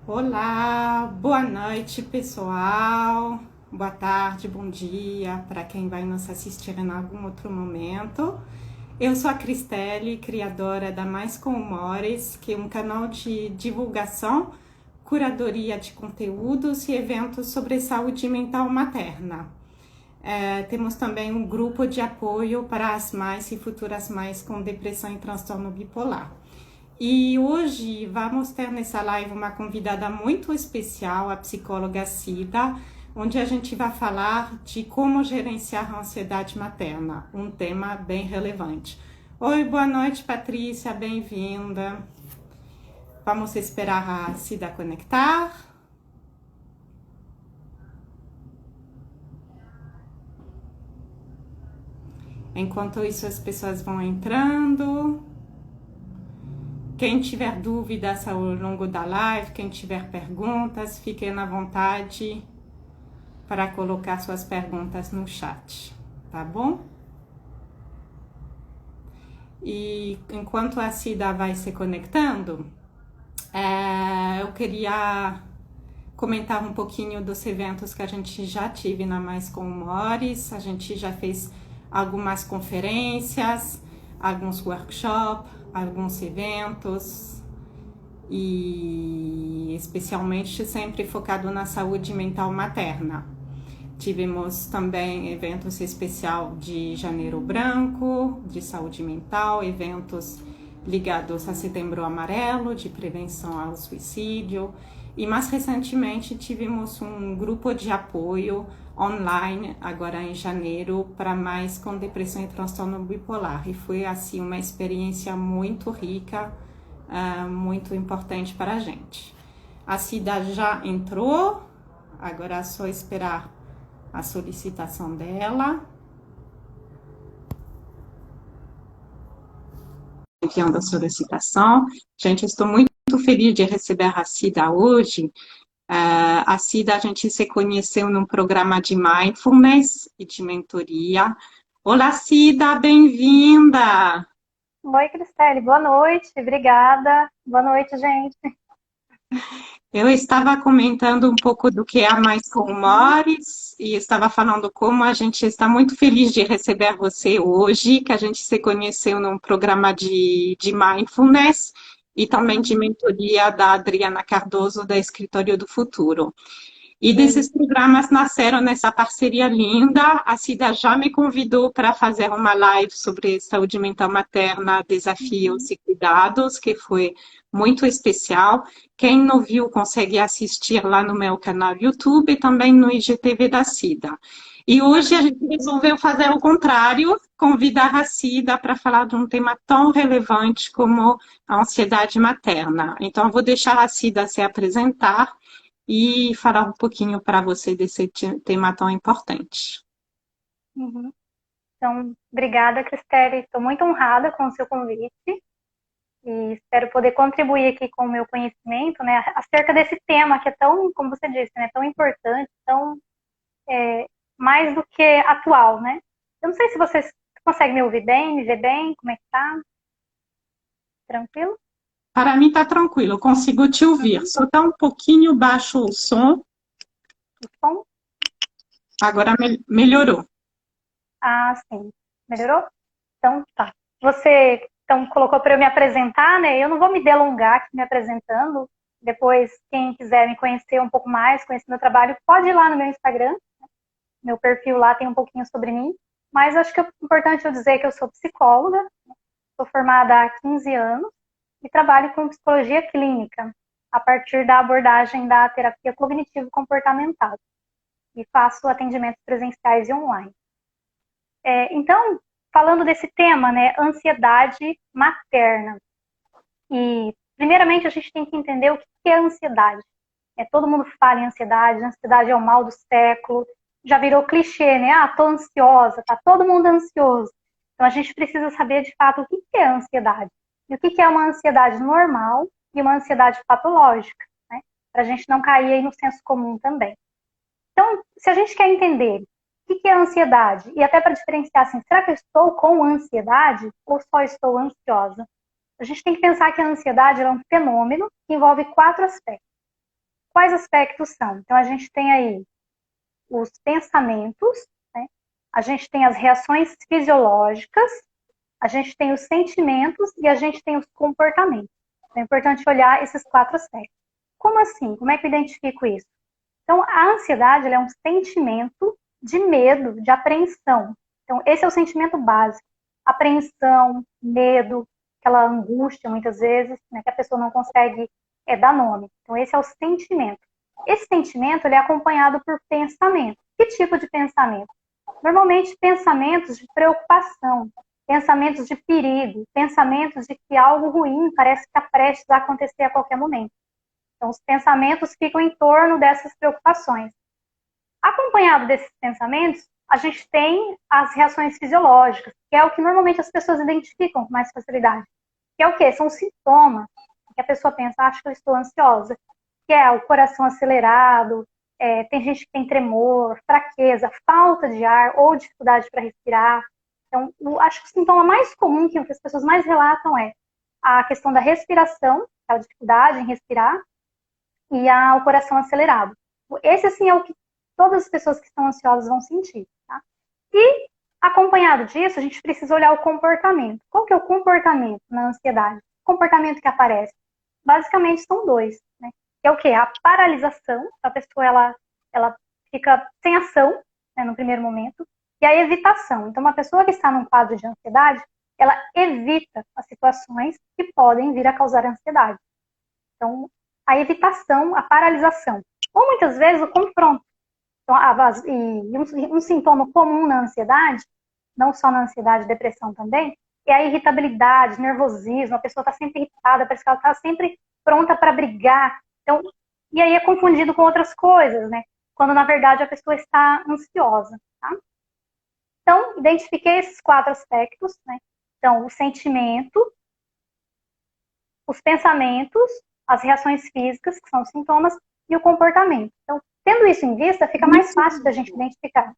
Olá, boa noite, pessoal. Boa tarde, bom dia para quem vai nos assistir em algum outro momento. Eu sou a Cristelle, criadora da Mais com Humores, que é um canal de divulgação, curadoria de conteúdos e eventos sobre saúde mental materna. Temos também um grupo de apoio para as mães e futuras mães com depressão e transtorno bipolar. E hoje vamos ter nessa live uma convidada muito especial, a psicóloga Cida, onde a gente vai falar de como gerenciar a ansiedade materna, um tema bem relevante. Oi, boa noite, Patrícia, bem-vinda. Vamos esperar a Cida conectar. Enquanto isso, as pessoas vão entrando. Quem tiver dúvidas ao longo da live, quem tiver perguntas, fiquem à vontade para colocar suas perguntas no chat, tá bom? E enquanto a Cida vai se conectando, eu queria comentar um pouquinho dos eventos que a gente já tive na Mais com Humores. A gente já fez algumas conferências, alguns workshops, alguns eventos, e especialmente sempre focado na saúde mental materna. Tivemos também eventos especial de Janeiro Branco, de saúde mental, eventos ligados a Setembro Amarelo, de prevenção ao suicídio. E mais recentemente tivemos um grupo de apoio online, agora em janeiro, para mais com depressão e transtorno bipolar. E foi assim uma experiência muito rica, muito importante para a gente. A Cida já entrou, agora é só esperar a solicitação dela. Enviando a solicitação. Gente, estou muito feliz de receber a Cida hoje. A Cida, a gente se conheceu num programa de mindfulness e de mentoria. Olá, Cida, bem-vinda! Oi, Cristelle, boa noite, obrigada. Boa noite, gente. Eu estava comentando um pouco do que é a Mais com Humores e estava falando como a gente está muito feliz de receber você hoje, que a gente se conheceu num programa de mindfulness e também de mentoria da Adriana Cardoso, da Escritório do Futuro. E desses programas nasceram nessa parceria linda. A Cida já me convidou para fazer uma live sobre saúde mental materna, desafios e cuidados, que foi muito especial. Quem não viu consegue assistir lá no meu canal YouTube e também no IGTV da Cida. E hoje a gente resolveu fazer o contrário, convidar a Cida para falar de um tema tão relevante como a ansiedade materna. Então, eu vou deixar a Cida se apresentar e falar um pouquinho para você desse tema tão importante. Uhum. Então, obrigada, Cristelle. Estou muito honrada com o seu convite e espero poder contribuir aqui com o meu conhecimento, né, acerca desse tema que é tão, como você disse, né, tão importante, tão mais do que atual, né? Eu não sei se vocês conseguem me ouvir bem, me ver bem, como é que tá? Tranquilo? Para mim está tranquilo, eu consigo te ouvir. Só está um pouquinho baixo o som, Bom? agora melhorou. Ah, sim. Melhorou? Então, tá. Você então colocou para eu me apresentar, né? Eu não vou me delongar aqui me apresentando. Depois, quem quiser me conhecer um pouco mais, conhecer meu trabalho, pode ir lá no meu Instagram. Meu perfil lá tem um pouquinho sobre mim. Mas acho que é importante eu dizer que eu sou psicóloga, sou formada há 15 anos e trabalho com psicologia clínica, a partir da abordagem da terapia cognitivo-comportamental. E faço atendimentos presenciais e online. Então, falando desse tema, né, ansiedade materna. E, primeiramente, a gente tem que entender o que é ansiedade. Todo mundo fala em ansiedade, ansiedade é o mal do século, já virou clichê, né? Ah, tô ansiosa, tá todo mundo ansioso. Então, a gente precisa saber, de fato, o que é a ansiedade. E o que é uma ansiedade normal e uma ansiedade patológica, né? Para a gente não cair aí no senso comum também. Então, se a gente quer entender o que é ansiedade, e até para diferenciar assim, será que eu estou com ansiedade ou só estou ansiosa? A gente tem que pensar que a ansiedade é um fenômeno que envolve 4 aspectos. quais aspectos são? Então, a gente tem aí os pensamentos, né? A gente tem as reações fisiológicas, a gente tem os sentimentos e a gente tem os comportamentos. É importante olhar esses 4 aspectos. Como assim? Como é que eu identifico isso? Então, a ansiedade é um sentimento de medo, de apreensão. Então, esse é o sentimento básico. Apreensão, medo, aquela angústia, muitas vezes, né, que a pessoa não consegue dar nome. Então, esse é o sentimento. Esse sentimento ele é acompanhado por pensamento. Que tipo de pensamento? Normalmente, pensamentos de preocupação, pensamentos de perigo, pensamentos de que algo ruim parece que está prestes a acontecer a qualquer momento. Então, os pensamentos ficam em torno dessas preocupações. Acompanhado desses pensamentos, a gente tem as reações fisiológicas, que é o que normalmente as pessoas identificam com mais facilidade. Que é o quê? São sintomas que a pessoa pensa, acho que eu estou ansiosa. Que é o coração acelerado, tem gente que tem tremor, fraqueza, falta de ar ou dificuldade para respirar. Então, acho que o sintoma mais comum que as pessoas mais relatam é a questão da respiração, a dificuldade em respirar, e o coração acelerado. Esse, assim, é o que todas as pessoas que estão ansiosas vão sentir. Tá? E, acompanhado disso, a gente precisa olhar o comportamento. Qual que é o comportamento na ansiedade? O comportamento que aparece? Basicamente, são 2. Né? Que é o quê? A paralisação, a pessoa ela fica sem ação, né, no primeiro momento, e a evitação. Então, uma pessoa que está num quadro de ansiedade, ela evita as situações que podem vir a causar ansiedade. Então, a evitação, a paralisação. Ou muitas vezes o confronto. Então, um sintoma comum na ansiedade, não só na ansiedade, depressão também, é a irritabilidade, nervosismo, a pessoa está sempre irritada, parece que ela está sempre pronta para brigar. Então, e aí é confundido com outras coisas, né? Quando na verdade a pessoa está ansiosa. Tá? Então, identifiquei esses 4 aspectos, né? Então, o sentimento, os pensamentos, as reações físicas, que são os sintomas, e o comportamento. Então, tendo isso em vista, fica mais fácil da gente identificar.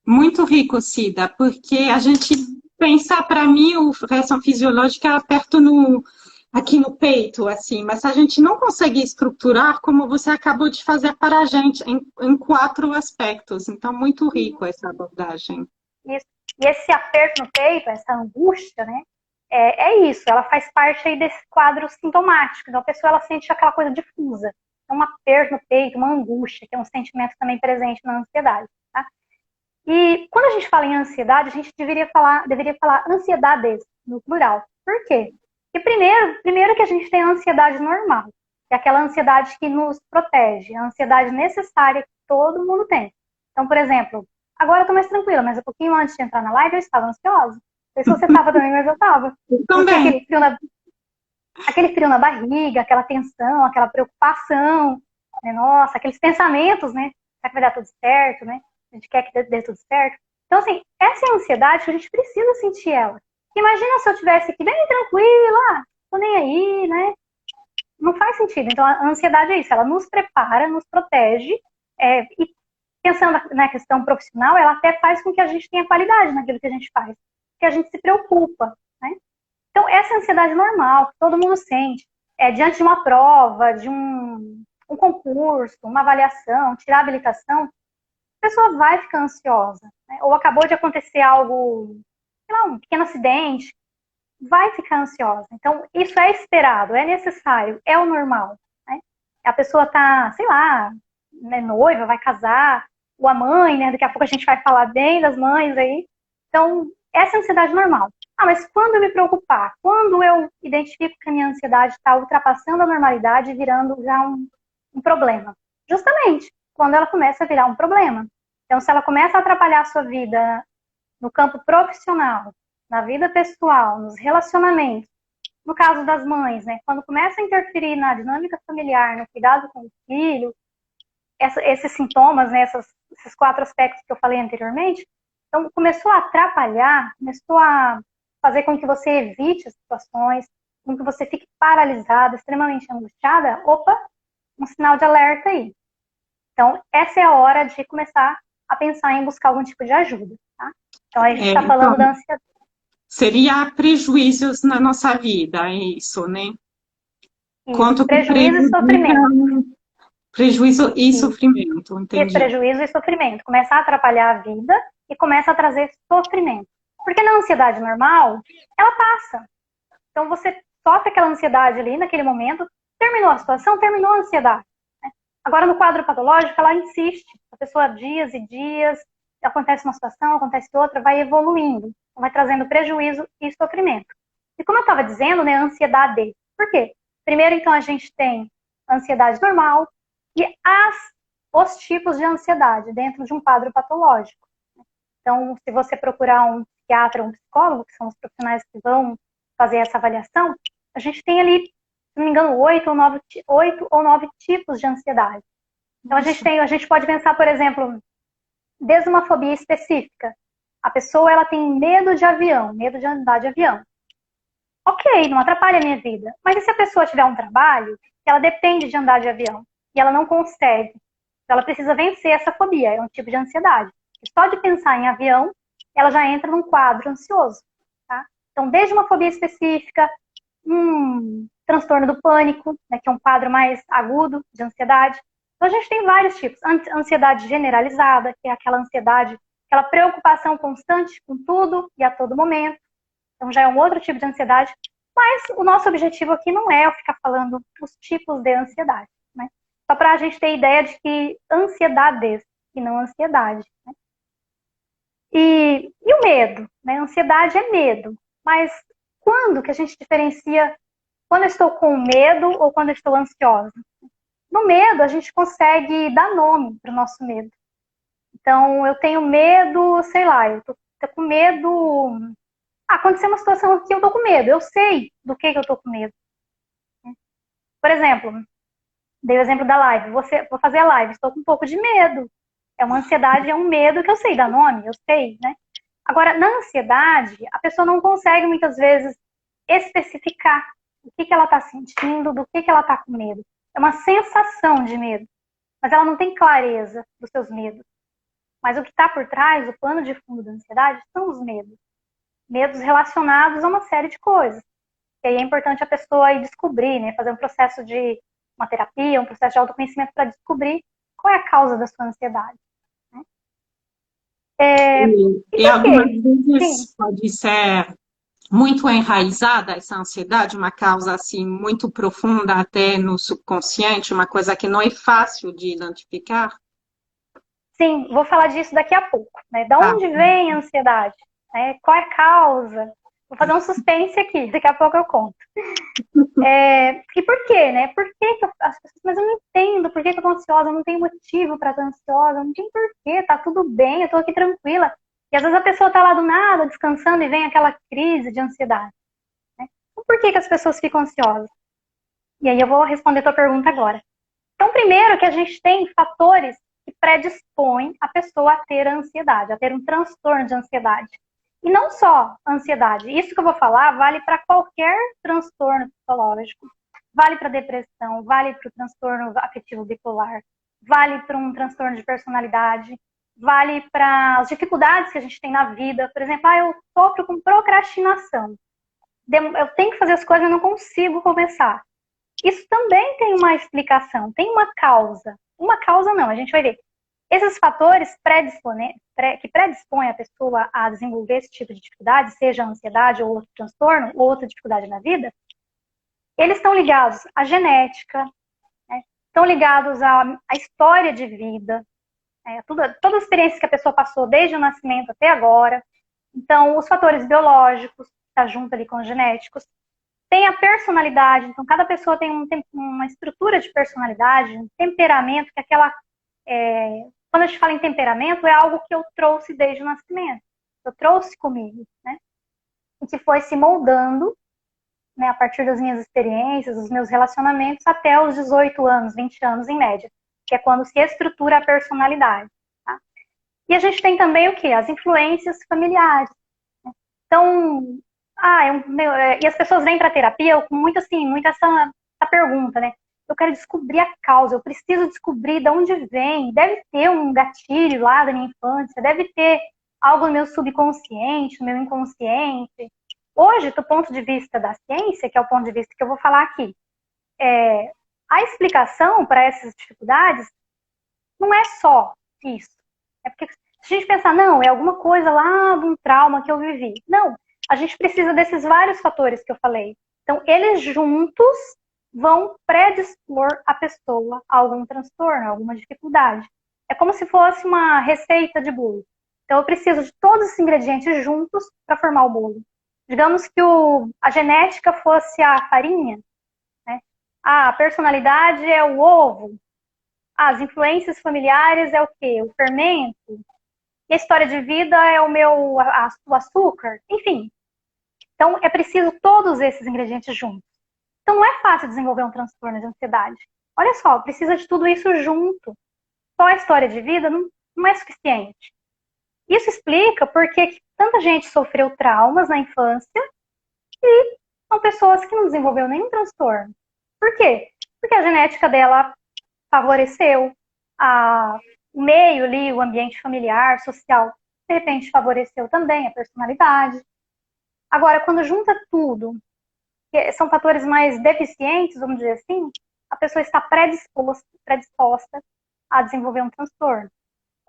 Muito rico, Cida, porque a gente pensa, para mim, a reação fisiológica é aperto aqui no peito, assim, mas a gente não consegue estruturar como você acabou de fazer para a gente, em 4 aspectos. Então, muito rico essa abordagem. Isso. E esse aperto no peito, essa angústia, né? Isso, ela faz parte aí desse quadro sintomático. Então, a pessoa ela sente aquela coisa difusa. Então, um aperto no peito, uma angústia, que é um sentimento também presente na ansiedade. Tá? E quando a gente fala em ansiedade, a gente deveria falar ansiedades, no plural. Por quê? Porque primeiro que a gente tem a ansiedade normal, que é aquela ansiedade que nos protege, a ansiedade necessária que todo mundo tem. Então, por exemplo, agora eu estou mais tranquila, mas um pouquinho antes de entrar na live eu estava ansiosa. Não sei se você estava também, mas eu estava. Também. Aquele frio na barriga, aquela tensão, aquela preocupação, né? Nossa, aqueles pensamentos, né? Será que vai dar tudo certo, né? A gente quer que dê tudo certo. Então, assim, essa é a ansiedade que a gente precisa sentir ela. Imagina se eu tivesse aqui bem tranquila, tô nem aí, né? Não faz sentido. Então, a ansiedade é isso, ela nos prepara, nos protege, e pensando na questão profissional, ela até faz com que a gente tenha qualidade naquilo que a gente faz, que a gente se preocupa, né? Então, essa é a ansiedade normal, que todo mundo sente. Diante de uma prova, de um concurso, uma avaliação, tirar a habilitação, a pessoa vai ficar ansiosa. Né? Ou acabou de acontecer algo, sei lá, um pequeno acidente, vai ficar ansiosa. Então, isso é esperado, é necessário, é o normal. Né? A pessoa tá, sei lá, né, noiva, vai casar, ou a mãe, né? Daqui a pouco a gente vai falar bem das mães aí. Então, essa é a ansiedade normal. Mas quando eu me preocupar, quando eu identifico que a minha ansiedade está ultrapassando a normalidade e virando já um problema? Justamente quando ela começa a virar um problema. Então, se ela começa a atrapalhar a sua vida no campo profissional, na vida pessoal, nos relacionamentos, no caso das mães, né? Quando começa a interferir na dinâmica familiar, no cuidado com o filho, esses sintomas, né? Esses 4 aspectos que eu falei anteriormente, então começou a atrapalhar, começou a fazer com que você evite as situações, com que você fique paralisada, extremamente angustiada, opa, um sinal de alerta aí. Então, essa é a hora de começar a pensar em buscar algum tipo de ajuda, tá? Então, a gente está falando da ansiedade. Seria prejuízos na nossa vida, é isso, né? Isso, prejuízo e sofrimento. Prejuízo e E sofrimento, esse entendi. prejuízo e sofrimento começa a atrapalhar a vida e começa a trazer sofrimento. Porque na ansiedade normal, ela passa. Então você sofre aquela ansiedade ali naquele momento, terminou a situação, terminou a ansiedade. Né? Agora no quadro patológico, ela insiste. A pessoa dias e dias, acontece uma situação, acontece outra, vai evoluindo, vai trazendo prejuízo e sofrimento. E como eu estava dizendo, né, ansiedade. Por quê? Primeiro, então, a gente tem ansiedade normal e os tipos de ansiedade dentro de um quadro patológico. Então, se você procurar um psiquiatra ou um psicólogo, que são os profissionais que vão fazer essa avaliação, a gente tem ali, se não me engano, 8 ou 9 tipos de ansiedade. Então, a gente pode pensar, por exemplo, desde uma fobia específica. A pessoa ela tem medo de avião, medo de andar de avião. Ok, não atrapalha a minha vida. Mas e se a pessoa tiver um trabalho que ela depende de andar de avião e ela não consegue? Ela precisa vencer essa fobia, é um tipo de ansiedade. E só de pensar em avião, ela já entra num quadro ansioso. Tá? Então, desde uma fobia específica, um transtorno do pânico, né, que é um quadro mais agudo de ansiedade. Então, a gente tem vários tipos. Ansiedade generalizada, que é aquela ansiedade, aquela preocupação constante com tudo e a todo momento. Então, já é um outro tipo de ansiedade. Mas o nosso objetivo aqui não é eu ficar falando os tipos de ansiedade. Né? Só para a gente ter ideia de que ansiedades e não ansiedade. Né? E o medo? Né? Ansiedade é medo. Mas quando que a gente diferencia quando eu estou com medo ou quando eu estou ansiosa? No medo, a gente consegue dar nome para o nosso medo. Então, eu tenho medo, sei lá, eu tô com medo. Ah, aconteceu uma situação aqui, eu tô com medo. Eu sei do que eu tô com medo. Por exemplo, dei o exemplo da live. Vou fazer a live, estou com um pouco de medo. É uma ansiedade, é um medo que eu sei dar nome, eu sei, né? Agora, na ansiedade, a pessoa não consegue muitas vezes especificar o que ela está sentindo, do que ela está com medo. É uma sensação de medo, mas ela não tem clareza dos seus medos. Mas o que está por trás, o pano de fundo da ansiedade, são os medos. Medos relacionados a uma série de coisas. E aí é importante a pessoa ir descobrir, né? Fazer um processo de uma terapia, um processo de autoconhecimento para descobrir qual é a causa da sua ansiedade. Né? E E por algumas quê? Sim, vezes pode ser muito enraizada essa ansiedade, uma causa assim muito profunda até no subconsciente, uma coisa que não é fácil de identificar. sim, vou falar disso daqui a pouco. Né? Da Ah, onde vem a ansiedade? Né? Qual é a causa? Vou fazer um suspense aqui, daqui a pouco eu conto. E por quê, né? Por que as pessoas, mas eu não entendo por que eu tô ansiosa, eu não tenho motivo para estar ansiosa, não tem porquê, tá tudo bem, eu tô aqui tranquila. E às vezes a pessoa tá lá do nada, descansando, e vem aquela crise de ansiedade. Né? Então, por que as pessoas ficam ansiosas? E aí eu vou responder a tua pergunta agora. Então, primeiro que a gente tem fatores que predispõem a pessoa a ter ansiedade, a ter um transtorno de ansiedade. E não só ansiedade. Isso que eu vou falar vale para qualquer transtorno psicológico. Vale para depressão, vale para o transtorno afetivo bipolar, vale para um transtorno de personalidade, vale para as dificuldades que a gente tem na vida. Por exemplo, eu sofro com procrastinação. Eu tenho que fazer as coisas e não consigo começar. Isso também tem uma explicação, tem uma causa. Uma causa não, a gente vai ver. Esses fatores que predispõem a pessoa a desenvolver esse tipo de dificuldade, seja ansiedade ou outro transtorno, ou outra dificuldade na vida, eles estão ligados à genética, né? Estão ligados à história de vida, né? Toda a experiência que a pessoa passou desde o nascimento até agora. Então, os fatores biológicos, que está junto ali com os genéticos, tem a personalidade, então cada pessoa tem uma estrutura de personalidade, um temperamento, que quando a gente fala em temperamento, é algo que eu trouxe desde o nascimento, eu trouxe comigo, né? E que foi se moldando, né, a partir das minhas experiências, dos meus relacionamentos, até os 18 anos, 20 anos em média, que é quando se estrutura a personalidade. Tá? E a gente tem também o quê? As influências familiares. Né? Então, e as pessoas vêm para a terapia com muito essa pergunta, né? Eu quero descobrir a causa, eu preciso descobrir de onde vem. Deve ter um gatilho lá da minha infância, deve ter algo no meu subconsciente, no meu inconsciente. Hoje, do ponto de vista da ciência, que é o ponto de vista que eu vou falar aqui, a explicação para essas dificuldades não é só isso. É porque se a gente pensar, não, é alguma coisa lá de um trauma que eu vivi. Não, a gente precisa desses vários fatores que eu falei. Então, eles juntos vão predispor a pessoa a algum transtorno, a alguma dificuldade. É como se fosse uma receita de bolo. Então, eu preciso de todos esses ingredientes juntos para formar o bolo. Digamos que a genética fosse a farinha, né? A personalidade é o ovo. As influências familiares é o quê? O fermento. E a história de vida é o açúcar. Enfim. Então, é preciso todos esses ingredientes juntos. Então, não é fácil desenvolver um transtorno de ansiedade. Olha só, precisa de tudo isso junto. Só a história de vida não é suficiente. Isso explica porque tanta gente sofreu traumas na infância e são pessoas que não desenvolveram nenhum transtorno. Por quê? Porque a genética dela favoreceu, o meio ali, o ambiente familiar, social, de repente favoreceu também a personalidade. Agora, quando junta tudo, que são fatores mais deficientes, vamos dizer assim, a pessoa está predisposta a desenvolver um transtorno.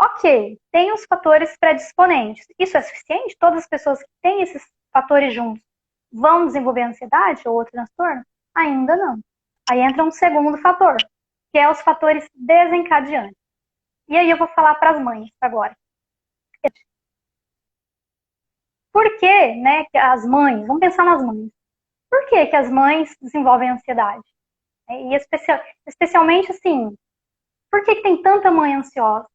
Ok, tem os fatores predisponentes. Isso é suficiente? Todas as pessoas que têm esses fatores juntos vão desenvolver ansiedade ou outro transtorno? Ainda não. Aí entra um segundo fator, que é os fatores desencadeantes. E aí eu vou falar para as mães agora. Por que, né, que as mães, vamos pensar nas mães, por que as mães desenvolvem ansiedade? E especialmente assim, por que tem tanta mãe ansiosa?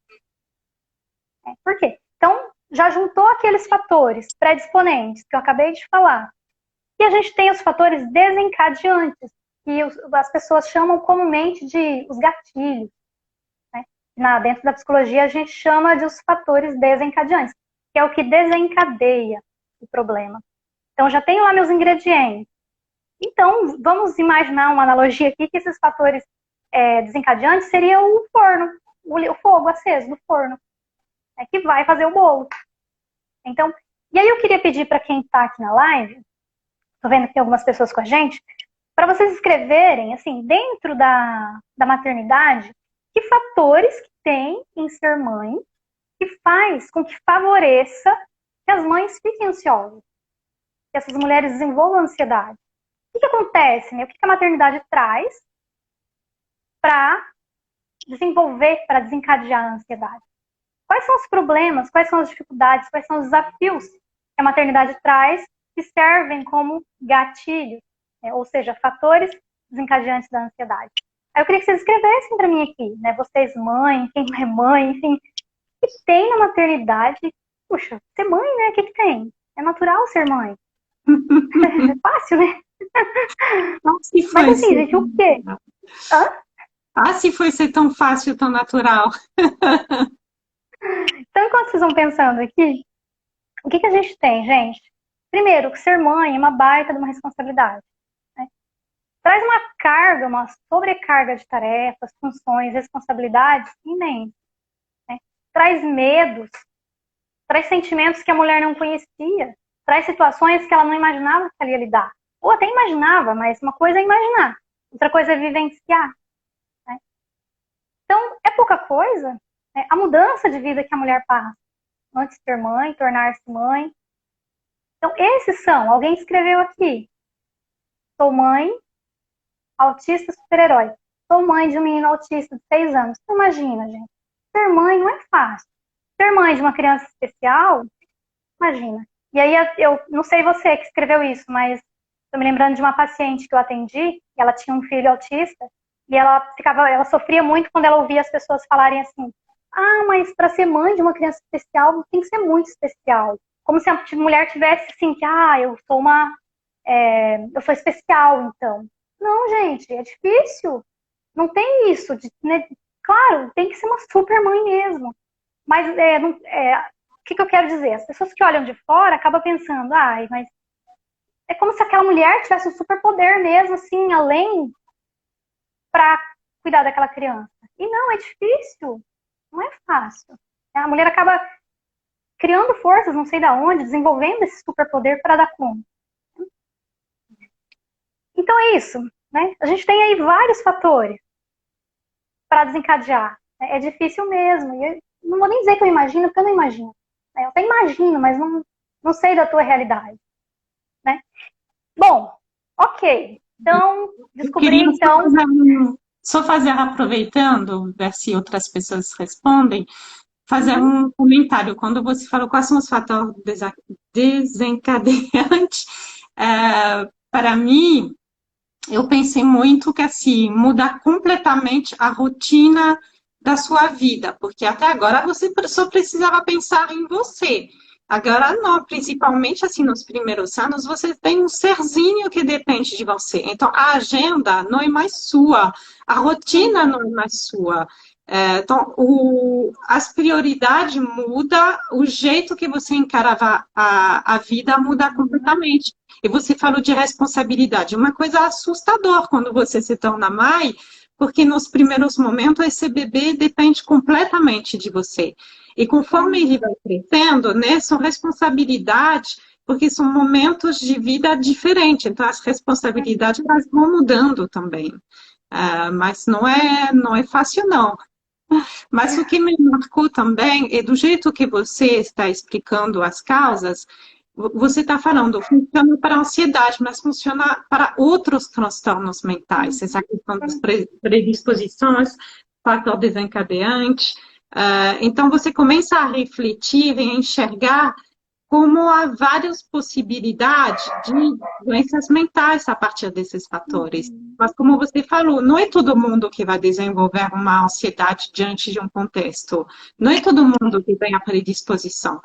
Por quê? Então, já juntou aqueles fatores predisponentes que eu acabei de falar. E a gente tem os fatores desencadeantes, que as pessoas chamam comumente de os gatilhos. Né? Dentro da psicologia, a gente chama de os fatores desencadeantes, que é o que desencadeia o problema. Então, já tenho lá meus ingredientes. Então, vamos imaginar uma analogia aqui, que esses fatores desencadeantes seriam o forno, o fogo aceso do forno, que vai fazer o bolo. Então, e aí eu queria pedir para quem está aqui na live, estou vendo que tem algumas pessoas com a gente, para vocês escreverem, assim, dentro da maternidade, que fatores que tem em ser mãe que faz com que favoreça que as mães fiquem ansiosas, que essas mulheres desenvolvam ansiedade. O que acontece, né? O que a maternidade traz para desenvolver, para desencadear a ansiedade? Quais são os problemas, quais são as dificuldades, quais são os desafios que a maternidade traz que servem como gatilho, né? Ou seja, fatores desencadeantes da ansiedade. Aí eu queria que vocês escrevessem para mim aqui, né? Vocês mãe, quem não é mãe, enfim, o que tem na maternidade? Puxa, ser mãe, né? O que tem? É natural ser mãe. É fácil, né? Não, se foi Mas assim, gente, o quê? Se foi ser tão fácil, tão natural. Então, enquanto vocês vão pensando aqui, o que a gente tem, gente? Primeiro, que ser mãe é uma baita de uma responsabilidade. Né? Traz uma carga, uma sobrecarga de tarefas, funções, responsabilidades imensa. Né? Traz medos, traz sentimentos que a mulher não conhecia, traz situações que ela não imaginava que ela ia lidar. Ou até imaginava, mas uma coisa é imaginar, outra coisa é vivenciar. Né? Então, é pouca coisa, né? A mudança de vida que a mulher passa antes de ser mãe, tornar-se mãe. Então, esses são, alguém escreveu aqui, sou mãe, autista super-herói. Sou mãe de um menino autista de 6 anos. Então, imagina, gente, ser mãe não é fácil. Ser mãe de uma criança especial, imagina. E aí, eu não sei você que escreveu isso, mas estou me lembrando de uma paciente que eu atendi, ela tinha um filho autista, e ela sofria muito quando ela ouvia as pessoas falarem assim, mas para ser mãe de uma criança especial, tem que ser muito especial. Como se a mulher tivesse assim, que, eu sou especial, então. Não, gente, é difícil. Não tem isso. Né? Claro, tem que ser uma super mãe mesmo. Mas, o que eu quero dizer? As pessoas que olham de fora acabam pensando, mas é como se aquela mulher tivesse um superpoder mesmo, assim, além para cuidar daquela criança. E não, é difícil. Não é fácil. A mulher acaba criando forças, não sei de onde, desenvolvendo esse superpoder para dar conta. Então é isso. Né? A gente tem aí vários fatores. para desencadear. É difícil mesmo. E eu não vou nem dizer que eu imagino, porque eu não imagino. Eu até imagino, mas não sei da tua realidade. Né? Bom, ok. Então, Eu descobri, queria então... só fazer, aproveitando, ver se outras pessoas respondem, fazer Uhum, um comentário. Quando você falou quais são os fatores desencadeantes, para mim, eu pensei muito que, assim, mudar completamente a rotina da sua vida, porque até agora você só precisava pensar em você. Agora não, principalmente assim nos primeiros anos, você tem um serzinho que depende de você. Então a agenda não é mais sua, a rotina uhum, não é mais sua. Então as prioridades mudam, o jeito que você encarava a vida muda uhum. completamente. E você falou de responsabilidade, uma coisa assustadora quando você se torna mãe, porque nos primeiros momentos esse bebê depende completamente de você. E conforme ele vai crescendo, né, são responsabilidades, porque são momentos de vida diferentes, então as responsabilidades elas vão mudando também. Mas não é fácil, não. Mas o que me marcou também é do jeito que você está explicando as causas, você está falando, funciona para a ansiedade, mas funciona para outros transtornos mentais, essa questão das predisposições, fator desencadeante. Então, você começa a refletir e a enxergar como há várias possibilidades de doenças mentais a partir desses fatores. Uhum. Mas, como você falou, não é todo mundo que vai desenvolver uma ansiedade diante de um contexto. Não é todo mundo que tem a predisposição.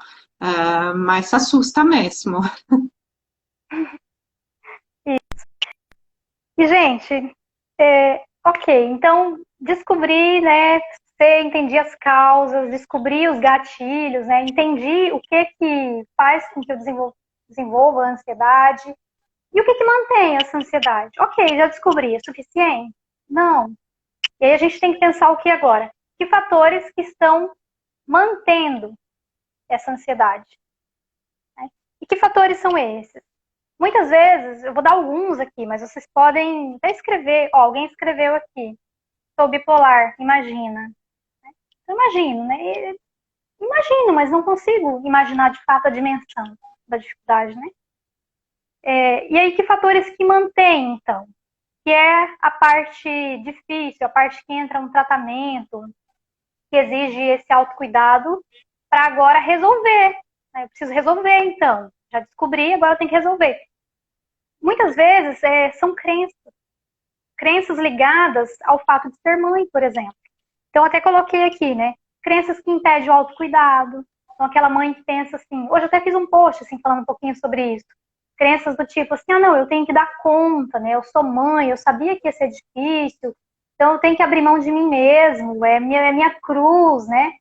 Mas assusta mesmo. E, gente, ok, então descobri, né? Entendi as causas, descobri os gatilhos, né? Entendi o que faz com que eu desenvolva a ansiedade e o que mantém essa ansiedade. Ok, já descobri, é suficiente? Não. E aí a gente tem que pensar o que agora? Que fatores que estão mantendo essa ansiedade? Né? E que fatores são esses? Muitas vezes, eu vou dar alguns aqui, mas vocês podem até escrever. Ó, alguém escreveu aqui. Sou bipolar, imagina. Eu imagino, né? Imagino, mas não consigo imaginar de fato a dimensão da dificuldade, né? E aí, que fatores que mantêm, então? Que é a parte difícil, a parte que entra no tratamento, que exige esse autocuidado para agora resolver. Né? Eu preciso resolver, então. Já descobri, agora eu tenho que resolver. Muitas vezes são crenças ligadas ao fato de ser mãe, por exemplo. Então, até coloquei aqui, né? Crenças que impedem o autocuidado. Então, aquela mãe que pensa assim... Hoje eu até fiz um post, assim, falando um pouquinho sobre isso. Crenças do tipo assim, não, eu tenho que dar conta, né? Eu sou mãe, eu sabia que ia ser difícil, então eu tenho que abrir mão de mim mesmo, é minha cruz, né?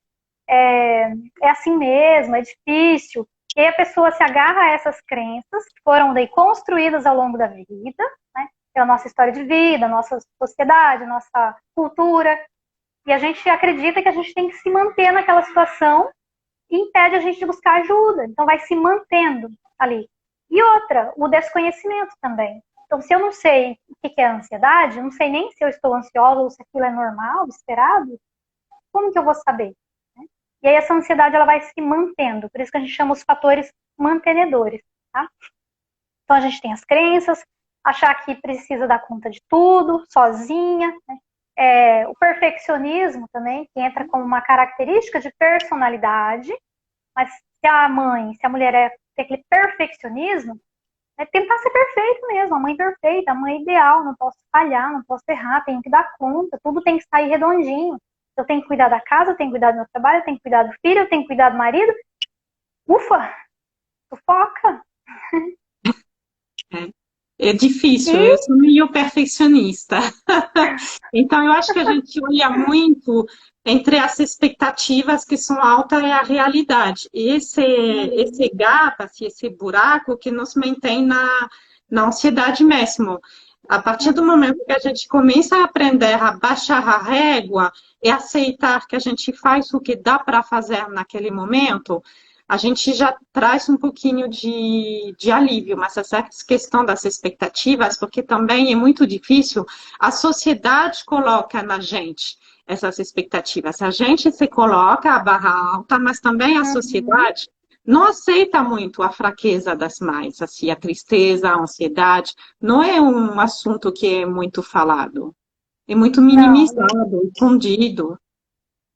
É assim mesmo, é difícil. E aí a pessoa se agarra a essas crenças que foram daí construídas ao longo da vida, né? Pela nossa história de vida, nossa sociedade, nossa cultura. E a gente acredita que a gente tem que se manter naquela situação e impede a gente de buscar ajuda. Então vai se mantendo ali. E outra, o desconhecimento também. Então, se eu não sei o que é ansiedade, eu não sei nem se eu estou ansiosa ou se aquilo é normal, esperado, como que eu vou saber? E aí essa ansiedade ela vai se mantendo. Por isso que a gente chama os fatores mantenedores. Tá? Então a gente tem as crenças, achar que precisa dar conta de tudo, sozinha. Né? O perfeccionismo também, que entra como uma característica de personalidade. Mas se a mulher tem aquele perfeccionismo, é tentar ser perfeito mesmo, a mãe perfeita, a mãe ideal, não posso falhar, não posso errar, tenho que dar conta, tudo tem que sair redondinho. Eu tenho que cuidar da casa, eu tenho que cuidar do meu trabalho, eu tenho que cuidar do filho, eu tenho que cuidar do marido. Ufa, sufoca. É difícil, eu E sou meio perfeccionista. Então, eu acho que a gente olha muito entre as expectativas que são altas e a realidade. E esse gap, assim, esse buraco que nos mantém na ansiedade mesmo. A partir do momento que a gente começa a aprender a baixar a régua e aceitar que a gente faz o que dá para fazer naquele momento, a gente já traz um pouquinho de alívio, mas essa questão das expectativas, porque também é muito difícil, a sociedade coloca na gente essas expectativas. A gente se coloca a barra alta, mas também a Uhum. sociedade não aceita muito a fraqueza das mães, assim, a tristeza, a ansiedade. Não é um assunto que é muito falado, é muito Não. minimizado, escondido.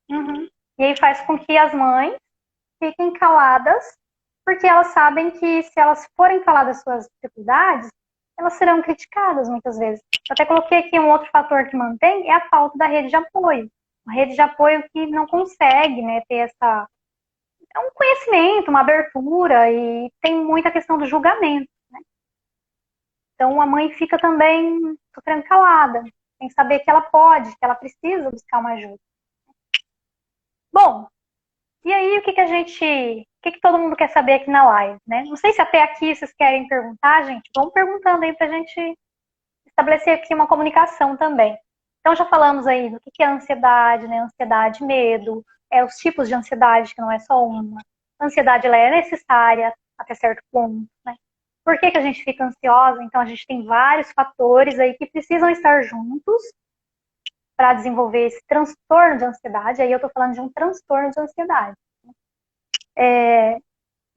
Uhum. E aí faz com que as mães fiquem caladas, porque elas sabem que se elas forem falar das suas dificuldades, elas serão criticadas muitas vezes. Eu até coloquei aqui um outro fator que mantém, é a falta da rede de apoio. Uma rede de apoio que não consegue, né, ter um conhecimento, uma abertura, e tem muita questão do julgamento. Então a mãe fica também sofrendo calada, sem saber que ela pode, que ela precisa buscar uma ajuda. Bom, e aí, o que todo mundo quer saber aqui na live, né? Não sei se até aqui vocês querem perguntar, gente. Vão perguntando aí pra gente estabelecer aqui uma comunicação também. Então, já falamos aí do que é ansiedade, né? Ansiedade, medo, os tipos de ansiedade, que não é só uma. A ansiedade, ela é necessária até certo ponto, né? Por que a gente fica ansiosa? Então, a gente tem vários fatores aí que precisam estar juntos para desenvolver esse transtorno de ansiedade. Aí eu tô falando de um transtorno de ansiedade.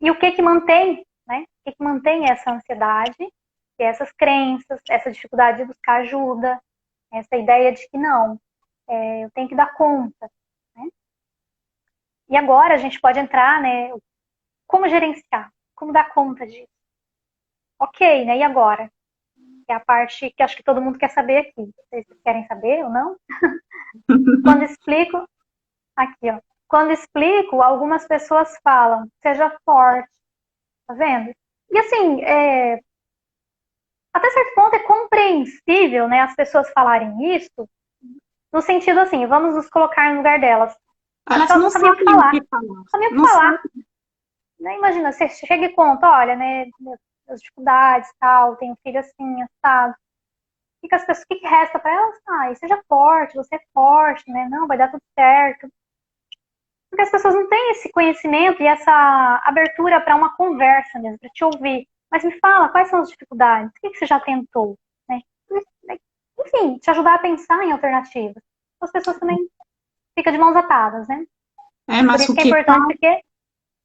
E o que mantém, né? O que mantém essa ansiedade, essas crenças, essa dificuldade de buscar ajuda, essa ideia de que não, eu tenho que dar conta, né? E agora a gente pode entrar, né? Como gerenciar? Como dar conta disso? Ok, né? E agora? É a parte que acho que todo mundo quer saber aqui. Vocês querem saber ou não? Quando explico, aqui, ó. Quando explico, algumas pessoas falam, seja forte, tá vendo? E assim, até certo ponto é compreensível, né, as pessoas falarem isso, no sentido assim, vamos nos colocar no lugar delas. Acho que Elas elas não não sabiam o que sabem o falar. que Não falar. sabiam o que Não falar. sabem. Né? Imagina, você chega e conta, olha, né, as dificuldades, tal, tenho um filho assim, assado. O que resta para elas? Ah, seja forte, você é forte, né? Não, vai dar tudo certo. Porque as pessoas não têm esse conhecimento e essa abertura para uma conversa mesmo, para te ouvir. Mas me fala, quais são as dificuldades? O que você já tentou? Né? Enfim, te ajudar a pensar em alternativas. As pessoas também ficam de mãos atadas, né? É, Por mas isso o que é que importante, porque...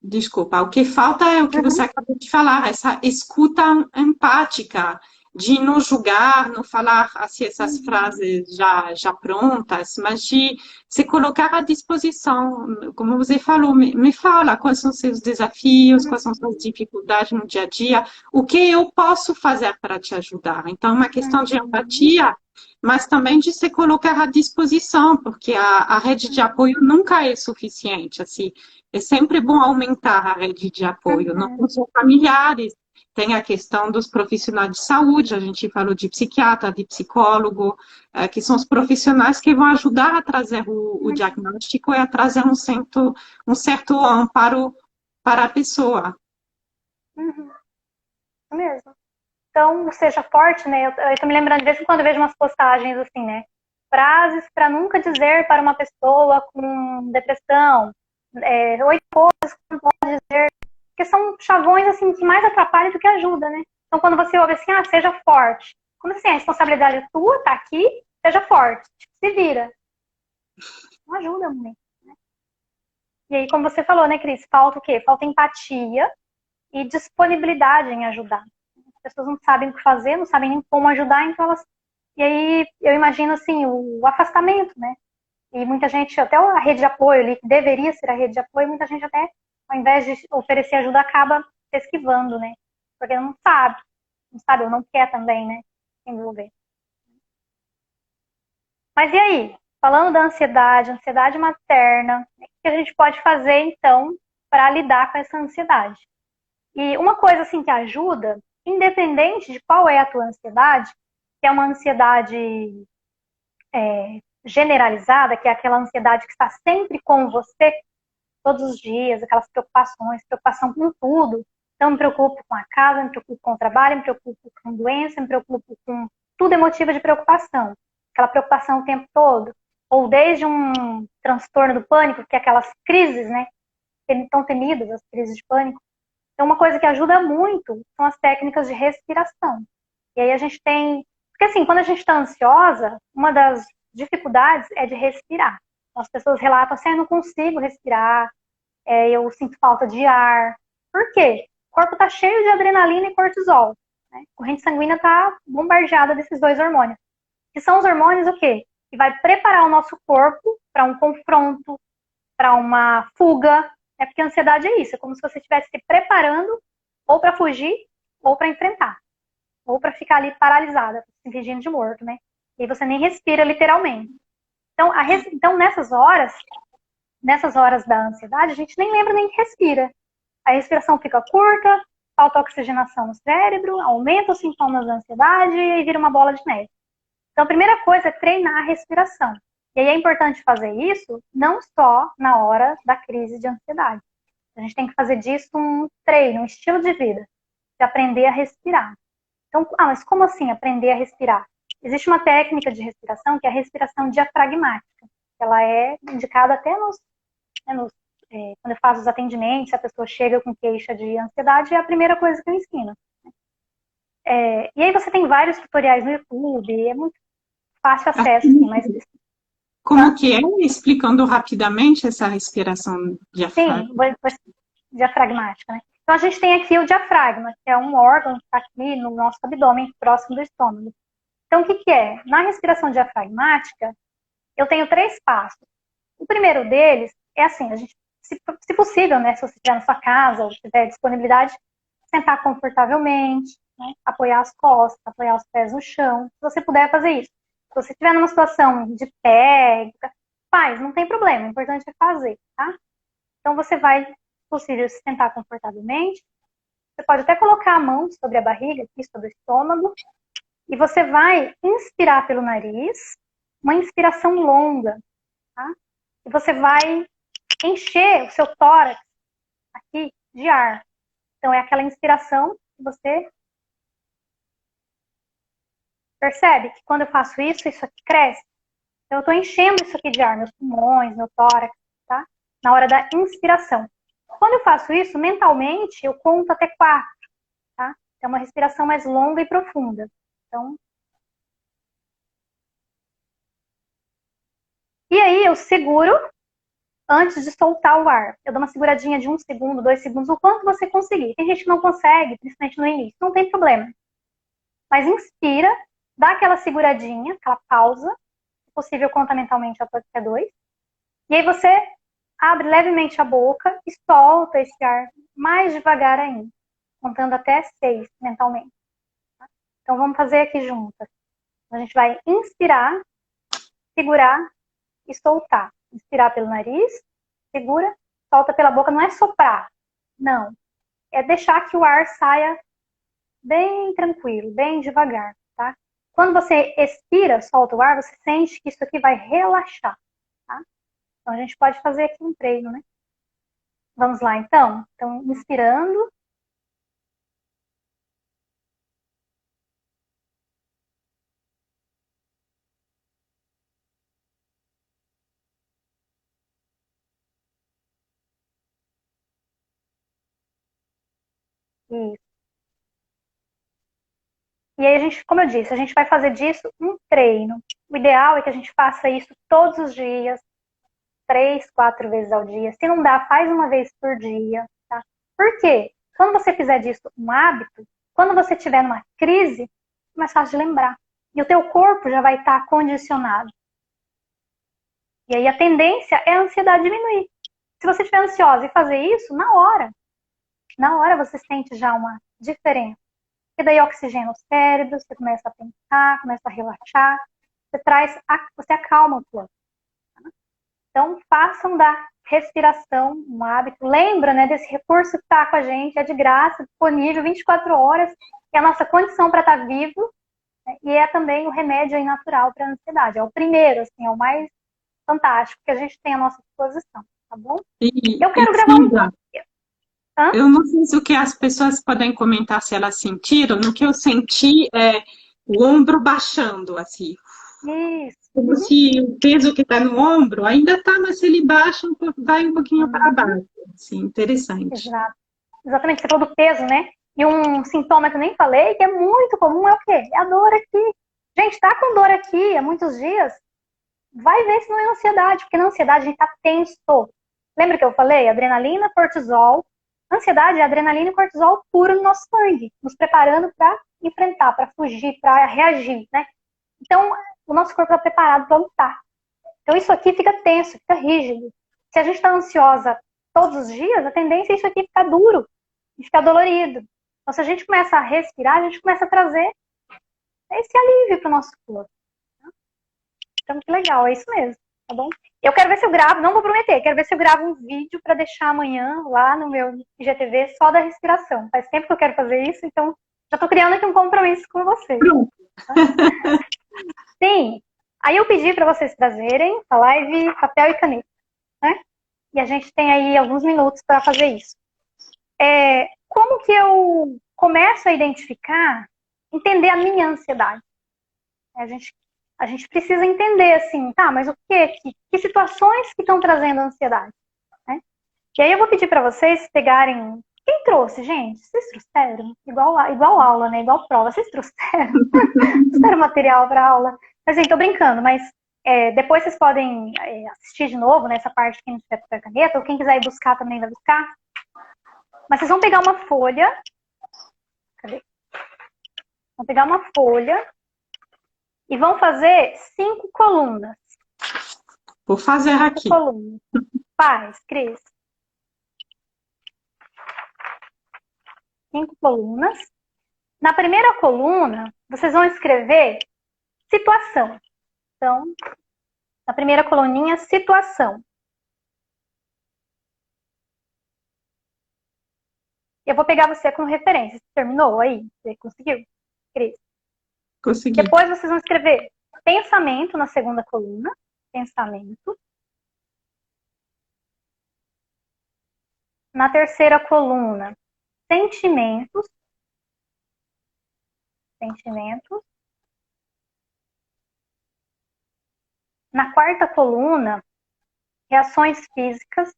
Desculpa, o que falta é o que você Uhum, acabou de falar, essa escuta empática, de não julgar, não falar assim, essas uhum, frases já prontas, mas de se colocar à disposição. Como você falou, me fala quais são seus desafios, quais são suas uhum, dificuldades no dia a dia, o que eu posso fazer para te ajudar. Então, é uma questão de uhum, empatia, mas também de se colocar à disposição, porque a rede de apoio nunca é suficiente, assim. É sempre bom aumentar a rede de apoio, não uhum, são familiares. Tem a questão dos profissionais de saúde, a gente falou de psiquiatra, de psicólogo, que são os profissionais que vão ajudar a trazer o uhum, diagnóstico e a trazer um certo amparo para a pessoa. uhum. Isso mesmo. Então, seja forte, né? Eu tô me lembrando, de vez em quando eu vejo umas postagens assim, né? Frases para nunca dizer para uma pessoa com depressão. 8 coisas que não pode dizer. Porque são chavões, assim, que mais atrapalham do que ajudam, né? Então, quando você ouve assim, seja forte. Como assim, a responsabilidade é tua, tá aqui, seja forte. Se vira. Não ajuda muito. E aí, como você falou, né, Cris? Falta o quê? Falta empatia e disponibilidade em ajudar. As pessoas não sabem o que fazer, não sabem nem como ajudar, então elas. E aí eu imagino assim, o afastamento, né? E muita gente, até a rede de apoio ali, que deveria ser a rede de apoio, muita gente até, ao invés de oferecer ajuda, acaba se esquivando, né? Porque não sabe ou não quer também, né? Se envolver. Mas e aí? Falando da ansiedade materna, o que a gente pode fazer então para lidar com essa ansiedade? E uma coisa assim que ajuda, independente de qual é a tua ansiedade, que é uma ansiedade generalizada, que é aquela ansiedade que está sempre com você, todos os dias, aquelas preocupações, preocupação com tudo. Então, me preocupo com a casa, me preocupo com o trabalho, me preocupo com doença, me preocupo com tudo é motivo de preocupação. Aquela preocupação o tempo todo. Ou desde um transtorno do pânico, que é aquelas crises, né? Tão temidas, as crises de pânico. Então, uma coisa que ajuda muito são as técnicas de respiração. E aí a gente tem. Porque, assim, quando a gente está ansiosa, uma das dificuldades é de respirar. As pessoas relatam assim, eu não consigo respirar, eu sinto falta de ar. Por quê? O corpo está cheio de adrenalina e cortisol. Né? A corrente sanguínea está bombardeada desses dois hormônios. Que são os hormônios o quê? Que vai preparar o nosso corpo para um confronto, para uma fuga. Porque a ansiedade é isso, é como se você estivesse se preparando ou para fugir ou para enfrentar. Ou para ficar ali paralisada, se fingindo de morto, né? E aí você nem respira literalmente. Então, então nessas horas da ansiedade, a gente nem lembra nem que respira. A respiração fica curta, falta oxigenação no cérebro, aumenta os sintomas da ansiedade e vira uma bola de neve. Então, a primeira coisa é treinar a respiração. E aí é importante fazer isso não só na hora da crise de ansiedade. A gente tem que fazer disso um treino, um estilo de vida, de aprender a respirar. Então, mas como assim aprender a respirar? Existe uma técnica de respiração que é a respiração diafragmática. Ela é indicada até quando eu faço os atendimentos, se a pessoa chega com queixa de ansiedade, é a primeira coisa que eu ensino. E aí você tem vários tutoriais no YouTube, é muito fácil acesso, assim, mas... Como que é? Explicando rapidamente essa respiração diafragmática. Sim, diafragmática, né? Então a gente tem aqui o diafragma, que é um órgão que está aqui no nosso abdômen, próximo do estômago. Então o que que é? Na respiração diafragmática, eu tenho 3 passos. O primeiro deles é assim, a gente, se possível, né, se você estiver na sua casa ou tiver disponibilidade, sentar confortavelmente, né, apoiar as costas, apoiar os pés no chão, se você puder fazer isso. Se você estiver numa situação de pé, faz, não tem problema, o importante é fazer, tá? Então você vai, se possível, se sentar confortavelmente. Você pode até colocar a mão sobre a barriga, aqui sobre o estômago, e você vai inspirar pelo nariz, uma inspiração longa, tá? E você vai encher o seu tórax aqui de ar. Então é aquela inspiração que você percebe que quando eu faço isso, isso aqui cresce. Então eu estou enchendo isso aqui de ar, meus pulmões, meu tórax, tá? Na hora da inspiração. Quando eu faço isso, mentalmente, eu conto até 4, tá? É uma respiração mais longa e profunda. Então, e aí eu seguro antes de soltar o ar. Eu dou uma seguradinha de 1 segundo, 2 segundos, o quanto você conseguir. Tem gente que não consegue, principalmente no início, não tem problema. Mas inspira, dá aquela seguradinha, aquela pausa, se possível conta mentalmente até 2. E aí você abre levemente a boca e solta esse ar mais devagar ainda, contando até 6 mentalmente. Tá? Então vamos fazer aqui juntas. A gente vai inspirar, segurar e soltar. Inspirar pelo nariz, segura, solta pela boca. Não é soprar, não. É deixar que o ar saia bem tranquilo, bem devagar, tá? Quando você expira, solta o ar, você sente que isso aqui vai relaxar, tá? Então a gente pode fazer aqui um treino, né? Vamos lá, então? Então, inspirando. Isso. E aí a gente, como eu disse, a gente vai fazer disso um treino. O ideal é que a gente faça isso todos os dias, 3, 4 vezes ao dia. Se não dá, faz uma vez por dia, tá? Por quê? Quando você fizer disso um hábito, quando você estiver numa crise, é mais fácil de lembrar. E o teu corpo já vai estar condicionado. E aí a tendência é a ansiedade diminuir. Se você estiver ansiosa e fazer isso, na hora você sente já uma diferença. Porque daí oxigena o cérebro, você começa a pensar, começa a relaxar, você acalma o corpo. Tá? Então, façam da respiração um hábito. Lembra, né, desse recurso que está com a gente, é de graça, disponível 24 horas, é a nossa condição para estar vivo, né, e é também o remédio aí natural para a ansiedade. É o primeiro, assim, é o mais fantástico que a gente tem à nossa disposição, tá bom? Eu quero gravar um... Eu não sei se o que as pessoas podem comentar se elas sentiram. No que eu senti é o ombro baixando, assim. Isso. Como se o peso que está no ombro ainda está, mas se ele baixa, vai um pouquinho para baixo. Assim, interessante. Exato. Exatamente, você falou do peso, né? E um sintoma que eu nem falei, que é muito comum, é o quê? É a dor aqui. Gente, tá com dor aqui há muitos dias, vai ver se não é ansiedade, porque na ansiedade a gente tá tenso. Lembra que eu falei? Adrenalina, cortisol. Ansiedade é adrenalina e cortisol puro no nosso sangue, nos preparando para enfrentar, para fugir, para reagir, né? Então, o nosso corpo está preparado para lutar. Então, isso aqui fica tenso, fica rígido. Se a gente está ansiosa todos os dias, a tendência é isso aqui ficar duro e ficar dolorido. Então, se a gente começa a respirar, a gente começa a trazer esse alívio para o nosso corpo. Então, que legal, é isso mesmo, tá bom? Eu quero ver se eu gravo, não vou prometer, quero ver se eu gravo um vídeo para deixar amanhã lá no meu IGTV só da respiração. Faz tempo que eu quero fazer isso, então já tô criando aqui um compromisso com vocês. Tá? Sim, aí eu pedi para vocês trazerem a live papel e caneta, né? E a gente tem aí alguns minutos para fazer isso. Como que eu começo a identificar, entender a minha ansiedade? A gente precisa entender, assim, tá, mas o que situações que estão trazendo ansiedade? Né? E aí eu vou pedir para vocês pegarem... Quem trouxe, gente? Vocês trouxeram? Igual aula, né? Igual prova. Vocês trouxeram? Trouxeram material para aula? Mas, assim, tô brincando, mas depois vocês podem assistir de novo, nessa parte, quem não tiver papel e caneta, ou quem quiser ir buscar também vai buscar. Mas vocês vão pegar uma folha. Cadê? Vão pegar uma folha e vão fazer 5 colunas. Vou fazer aqui. 5 colunas. Faz, Cris. 5 colunas. Na primeira coluna, vocês vão escrever situação. Então, na primeira coluninha, situação. Eu vou pegar você como referência. Você terminou aí? Você conseguiu, Cris? Consegui. Depois vocês vão escrever pensamento na segunda coluna. Pensamento. Na terceira coluna, sentimentos. Sentimentos. Na quarta coluna, reações físicas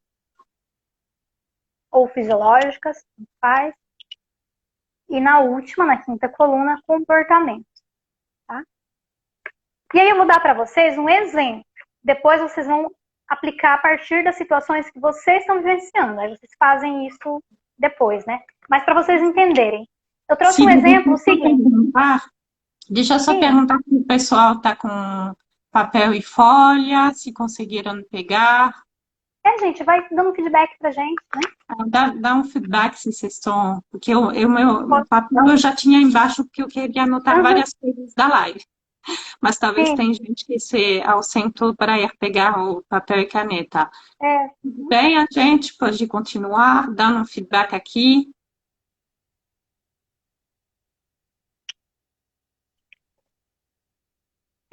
ou fisiológicas, faz. E na última, na quinta coluna, comportamento. Tá? E aí eu vou dar para vocês um exemplo. Depois vocês vão aplicar a partir das situações que vocês estão vivenciando. Aí vocês fazem isso depois, né? Mas para vocês entenderem. Eu trouxe um exemplo seguinte. Deixa eu só perguntar se o pessoal está com papel e folha, se conseguiram pegar. Gente, vai dando feedback pra gente, né? Dá um feedback se vocês estão... Porque meu papel eu já tinha embaixo, porque eu queria anotar várias coisas da live. Mas talvez tem gente que se ausentou para ir pegar o papel e caneta. Bem, a gente pode continuar dando um feedback aqui.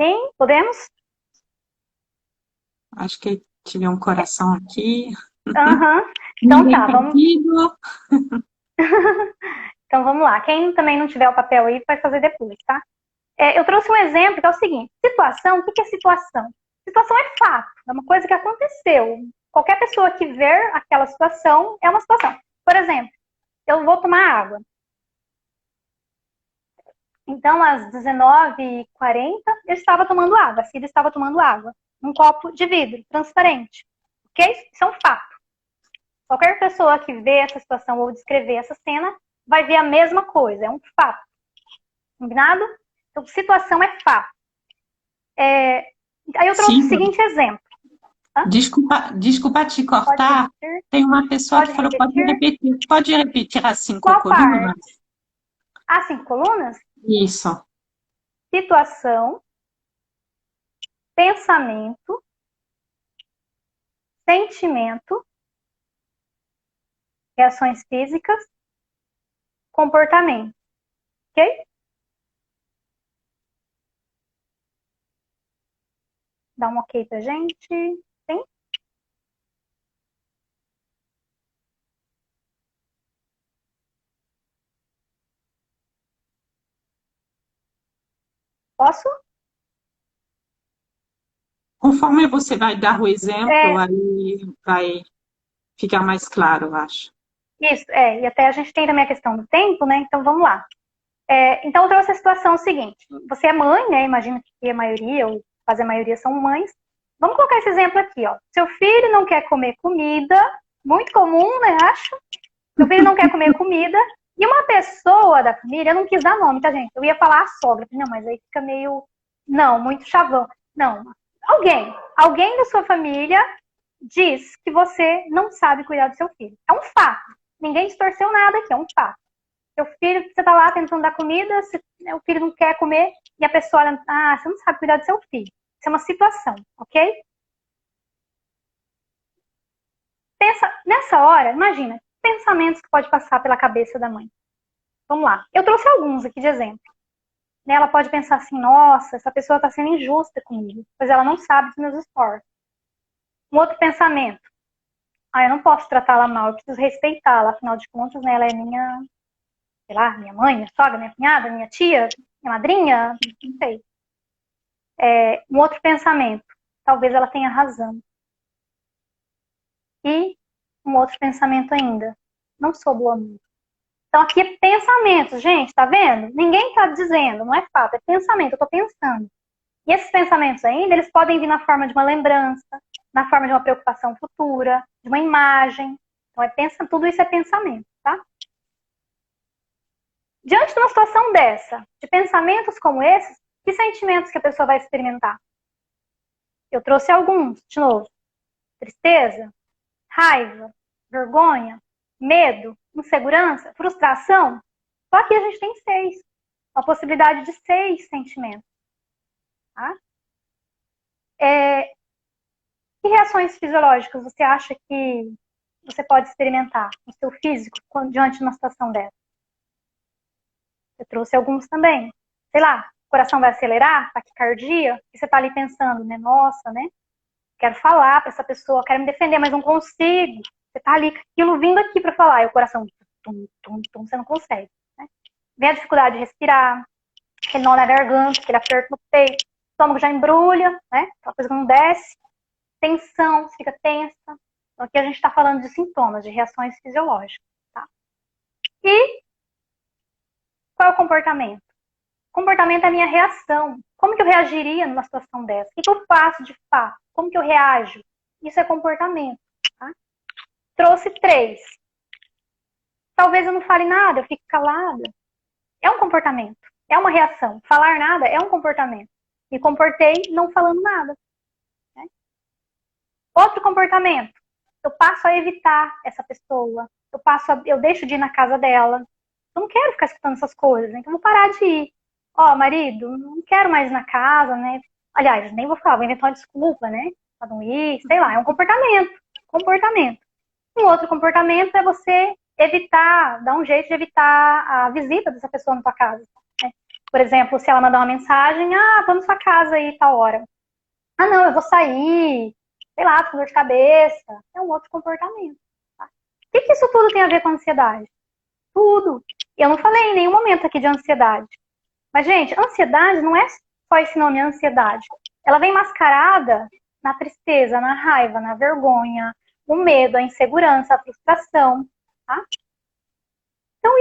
Sim, podemos? Acho que tive um coração aqui. Então tá, vamos... Então vamos lá. Quem também não tiver o papel aí, vai fazer depois, tá? Eu trouxe um exemplo que é o seguinte. Situação, o que é situação? Situação é fato, é uma coisa que aconteceu. Qualquer pessoa que ver aquela situação é uma situação. Por exemplo, eu vou tomar água. Então, às 19h40, eu estava tomando água. A Cida estava tomando água. Um copo de vidro, transparente. Ok? Isso é um fato. Qualquer pessoa que vê essa situação ou descrever essa cena vai ver a mesma coisa. É um fato. Combinado? Então, situação é fato. Aí eu trouxe o seguinte exemplo. Desculpa te cortar. Tem uma pessoa que falou, pode repetir as 5 colunas? As 5 colunas? Isso. Situação, pensamento, sentimento, reações físicas, comportamento. Ok? Dá um ok pra gente. Sim? Posso? Conforme você vai dar o exemplo, aí vai ficar mais claro, eu acho. Isso, e até a gente tem também a questão do tempo, né? Então vamos lá. Então eu trouxe a situação seguinte. Você é mãe, né? Imagino que a maioria, ou quase a maioria são mães. Vamos colocar esse exemplo aqui, ó. Seu filho não quer comer comida, muito comum, né, acho? Seu filho não quer comer comida, e uma pessoa da família, eu não quis dar nome, tá, gente? Eu ia falar a sogra, não, mas aí fica meio, não, muito chavão. Não, alguém da sua família diz que você não sabe cuidar do seu filho. É um fato. Ninguém distorceu nada aqui, é um fato. Seu filho, você tá lá tentando dar comida, o filho não quer comer, e a pessoa olha, você não sabe cuidar do seu filho. Isso é uma situação, ok? Pensa, nessa hora, imagina, pensamentos que pode passar pela cabeça da mãe. Vamos lá. Eu trouxe alguns aqui de exemplo. Ela pode pensar assim, nossa, essa pessoa está sendo injusta comigo, pois ela não sabe dos meus esforços. Um outro pensamento. Eu não posso tratá-la mal, eu preciso respeitá-la, afinal de contas, né, ela é minha, sei lá, minha mãe, minha sogra, minha cunhada, minha tia, minha madrinha, não sei. Um outro pensamento. Talvez ela tenha razão. E um outro pensamento ainda. Não sou boa mãe. Então aqui é pensamento, gente, tá vendo? Ninguém está dizendo, não é fato, é pensamento, eu estou pensando. E esses pensamentos ainda, eles podem vir na forma de uma lembrança, na forma de uma preocupação futura, de uma imagem. Então tudo isso é pensamento, tá? Diante de uma situação dessa, de pensamentos como esses, que sentimentos que a pessoa vai experimentar? Eu trouxe alguns, de novo. Tristeza, raiva, vergonha, medo, insegurança, frustração. Só aqui a gente tem 6. Uma possibilidade de 6 sentimentos. Tá? Que reações fisiológicas você acha que você pode experimentar no seu físico diante de uma situação dessa? Eu trouxe alguns também. Sei lá, o coração vai acelerar, taquicardia, e você está ali pensando, né? Nossa, né? Quero falar para essa pessoa, quero me defender, mas não consigo. Você está ali com aquilo vindo aqui para falar, e o coração, tum, tum, tum, você não consegue. Né? Vem a dificuldade de respirar, aquele nó na garganta, aquele aperto no peito, o estômago já embrulha, né? Aquela coisa que não desce. Tensão, você fica tensa. Então aqui a gente está falando de sintomas, de reações fisiológicas. Tá? E qual é o comportamento? O comportamento é a minha reação. Como que eu reagiria numa situação dessa? O que eu faço de fato? Como que eu reajo? Isso é comportamento. Tá? Trouxe 3. Talvez eu não fale nada, eu fique calada. É um comportamento. É uma reação. Falar nada é um comportamento. Me comportei não falando nada. Né? Outro comportamento. Eu passo a evitar essa pessoa. Eu deixo de ir na casa dela. Eu não quero ficar escutando essas coisas, né? Então eu vou parar de ir. Marido, não quero mais ir na casa, né? Aliás, nem vou falar, vou inventar uma desculpa, né? Pra não ir, sei lá, é um comportamento. Comportamento. Um outro comportamento é você evitar, dar um jeito de evitar a visita dessa pessoa na sua casa. Né? Por exemplo, se ela mandar uma mensagem, vamos na sua casa aí, tal hora. Não, eu vou sair, sei lá, tô com dor de cabeça. É um outro comportamento. Tá? O que isso tudo tem a ver com ansiedade? Tudo. Eu não falei em nenhum momento aqui de ansiedade. Mas, gente, ansiedade não é só esse nome, ansiedade. Ela vem mascarada na tristeza, na raiva, na vergonha, o medo, a insegurança, a frustração. Tá? Então,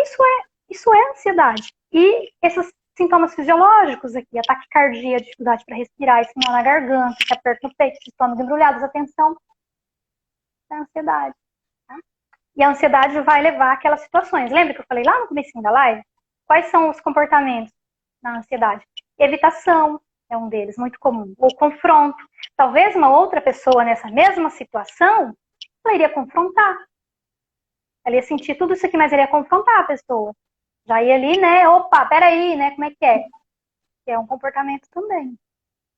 isso é ansiedade. E esses sintomas fisiológicos aqui, a taquicardia, a dificuldade para respirar, esse nó na garganta, esse aperto no peito, esse estômago embrulhado, a tensão, é ansiedade. Tá? E a ansiedade vai levar aquelas situações. Lembra que eu falei lá no comecinho da live? Quais são os comportamentos na ansiedade? Evitação é um deles, muito comum. Ou confronto. Talvez uma outra pessoa nessa mesma situação, ela iria confrontar. Ela ia sentir tudo isso aqui, mas ela ia confrontar a pessoa. Já ia ali, né? Opa, peraí, né? Como é que é? Que é um comportamento também.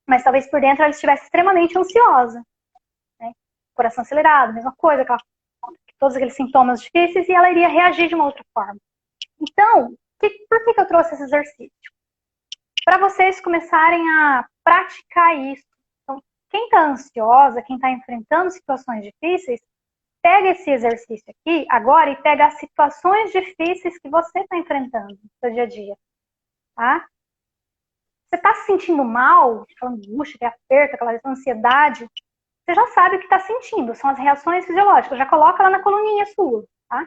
Mas talvez por dentro ela estivesse extremamente ansiosa. Né? Coração acelerado, mesma coisa, todos aqueles sintomas difíceis, e ela iria reagir de uma outra forma. Então, por que eu trouxe esse exercício? Para vocês começarem a praticar isso. Então, quem está ansiosa, quem está enfrentando situações difíceis, pega esse exercício aqui agora e pega as situações difíceis que você está enfrentando no seu dia a dia. Tá? Você está se sentindo mal, aquela angústia, aquele aperto, aquela ansiedade, você já sabe o que está sentindo, são as reações fisiológicas, já coloca lá na coluninha sua. Tá?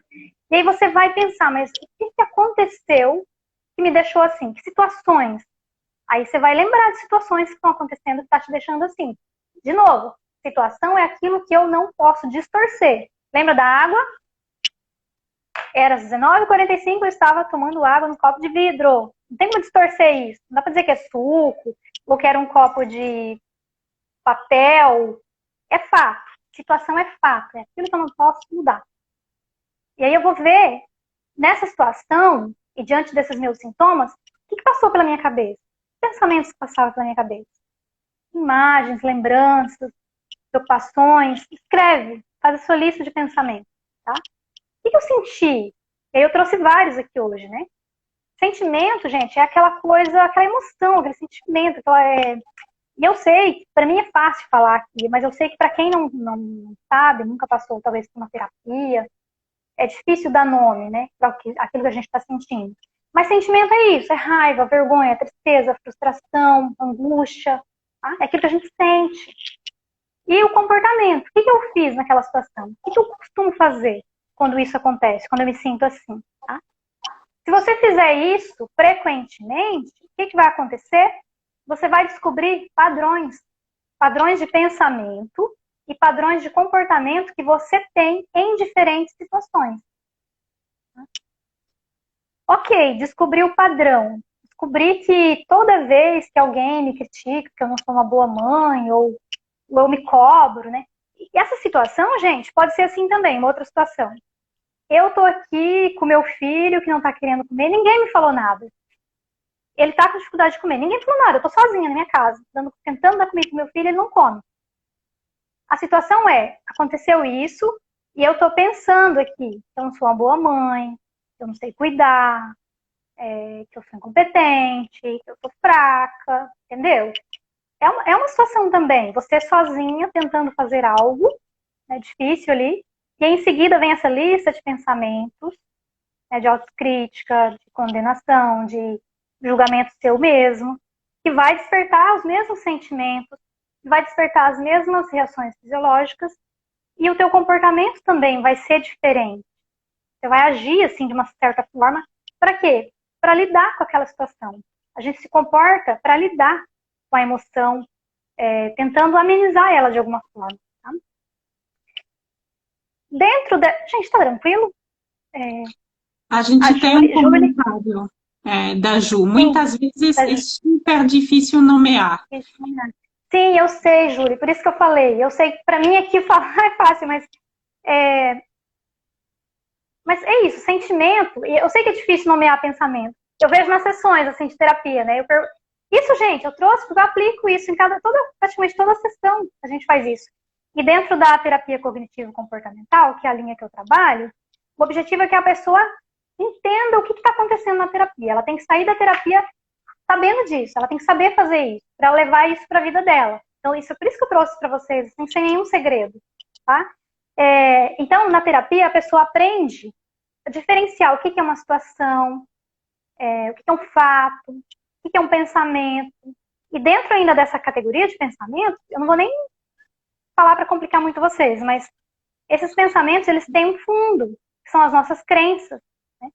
E aí você vai pensar, mas o que aconteceu que me deixou assim? Que situações? Aí você vai lembrar de situações que estão acontecendo que está te deixando assim. De novo, situação é aquilo que eu não posso distorcer. Lembra da água? Era às 19h45, eu estava tomando água no copo de vidro. Não tem como distorcer isso. Não dá para dizer que é suco, ou que era um copo de papel. É fato. Situação é fato. É aquilo que eu não posso mudar. E aí eu vou ver, nessa situação, e diante desses meus sintomas, o que passou pela minha cabeça? Pensamentos que passavam pela minha cabeça. Imagens, lembranças, preocupações. Escreve. Faz a sua lista de pensamentos. Tá? O que eu senti? E aí eu trouxe vários aqui hoje, né? Sentimento, gente, é aquela coisa, aquela emoção, aquele sentimento. E eu sei, para mim é fácil falar aqui, mas eu sei que para quem não sabe, nunca passou talvez por uma terapia, é difícil dar nome, né? Para aquilo que a gente está sentindo. Mas sentimento é isso, é raiva, vergonha, tristeza, frustração, angústia. Tá? É aquilo que a gente sente. E o comportamento. O que eu fiz naquela situação? O que eu costumo fazer quando isso acontece, quando eu me sinto assim? Tá? Se você fizer isso frequentemente, o que vai acontecer? Você vai descobrir padrões. Padrões de pensamento e padrões de comportamento que você tem em diferentes situações. Ok, descobri o padrão. Descobri que toda vez que alguém me critica, que eu não sou uma boa mãe, ou eu me cobro, né? E essa situação, gente, pode ser assim também, uma outra situação. Eu tô aqui com meu filho que não tá querendo comer, ninguém me falou nada. Ele tá com dificuldade de comer, ninguém falou nada, eu tô sozinha na minha casa, tentando dar comida pro meu filho, ele não come. A situação é, aconteceu isso, e eu tô pensando aqui, que eu não sou uma boa mãe, que eu não sei cuidar, que eu sou incompetente, que eu sou fraca, entendeu? É uma situação também, você sozinha tentando fazer algo, né, difícil ali, e aí, em seguida vem essa lista de pensamentos, né, de autocrítica, de condenação, de julgamento seu mesmo, que vai despertar os mesmos sentimentos, vai despertar as mesmas reações fisiológicas, e o teu comportamento também vai ser diferente. Você vai agir assim de uma certa forma, para quê? Para lidar com aquela situação. A gente se comporta para lidar com a emoção, tentando amenizar ela de alguma forma. Tá? Dentro da... Gente, tá tranquilo? A gente tem um comentário da Ju. Sim, Muitas vezes da é super difícil nomear. Sim, eu sei, Júlia, por isso que eu falei. Eu sei que para mim aqui falar é fácil, mas é isso, sentimento. E eu sei que é difícil nomear pensamento. Eu vejo nas sessões assim, de terapia, né? Isso, gente, eu trouxe porque eu aplico isso em praticamente toda sessão a gente faz isso. E dentro da terapia cognitivo-comportamental, que é a linha que eu trabalho, o objetivo é que a pessoa entenda o que está acontecendo na terapia. Ela tem que sair da terapia sabendo disso, ela tem que saber fazer isso, para levar isso para a vida dela. Então, isso é por isso que eu trouxe para vocês, assim, sem nenhum segredo, tá? Então, na terapia, a pessoa aprende a diferenciar o que é uma situação, o que é um fato, o que é um pensamento. E dentro ainda dessa categoria de pensamento, eu não vou nem falar para complicar muito vocês, mas esses pensamentos, eles têm um fundo, que são as nossas crenças, né?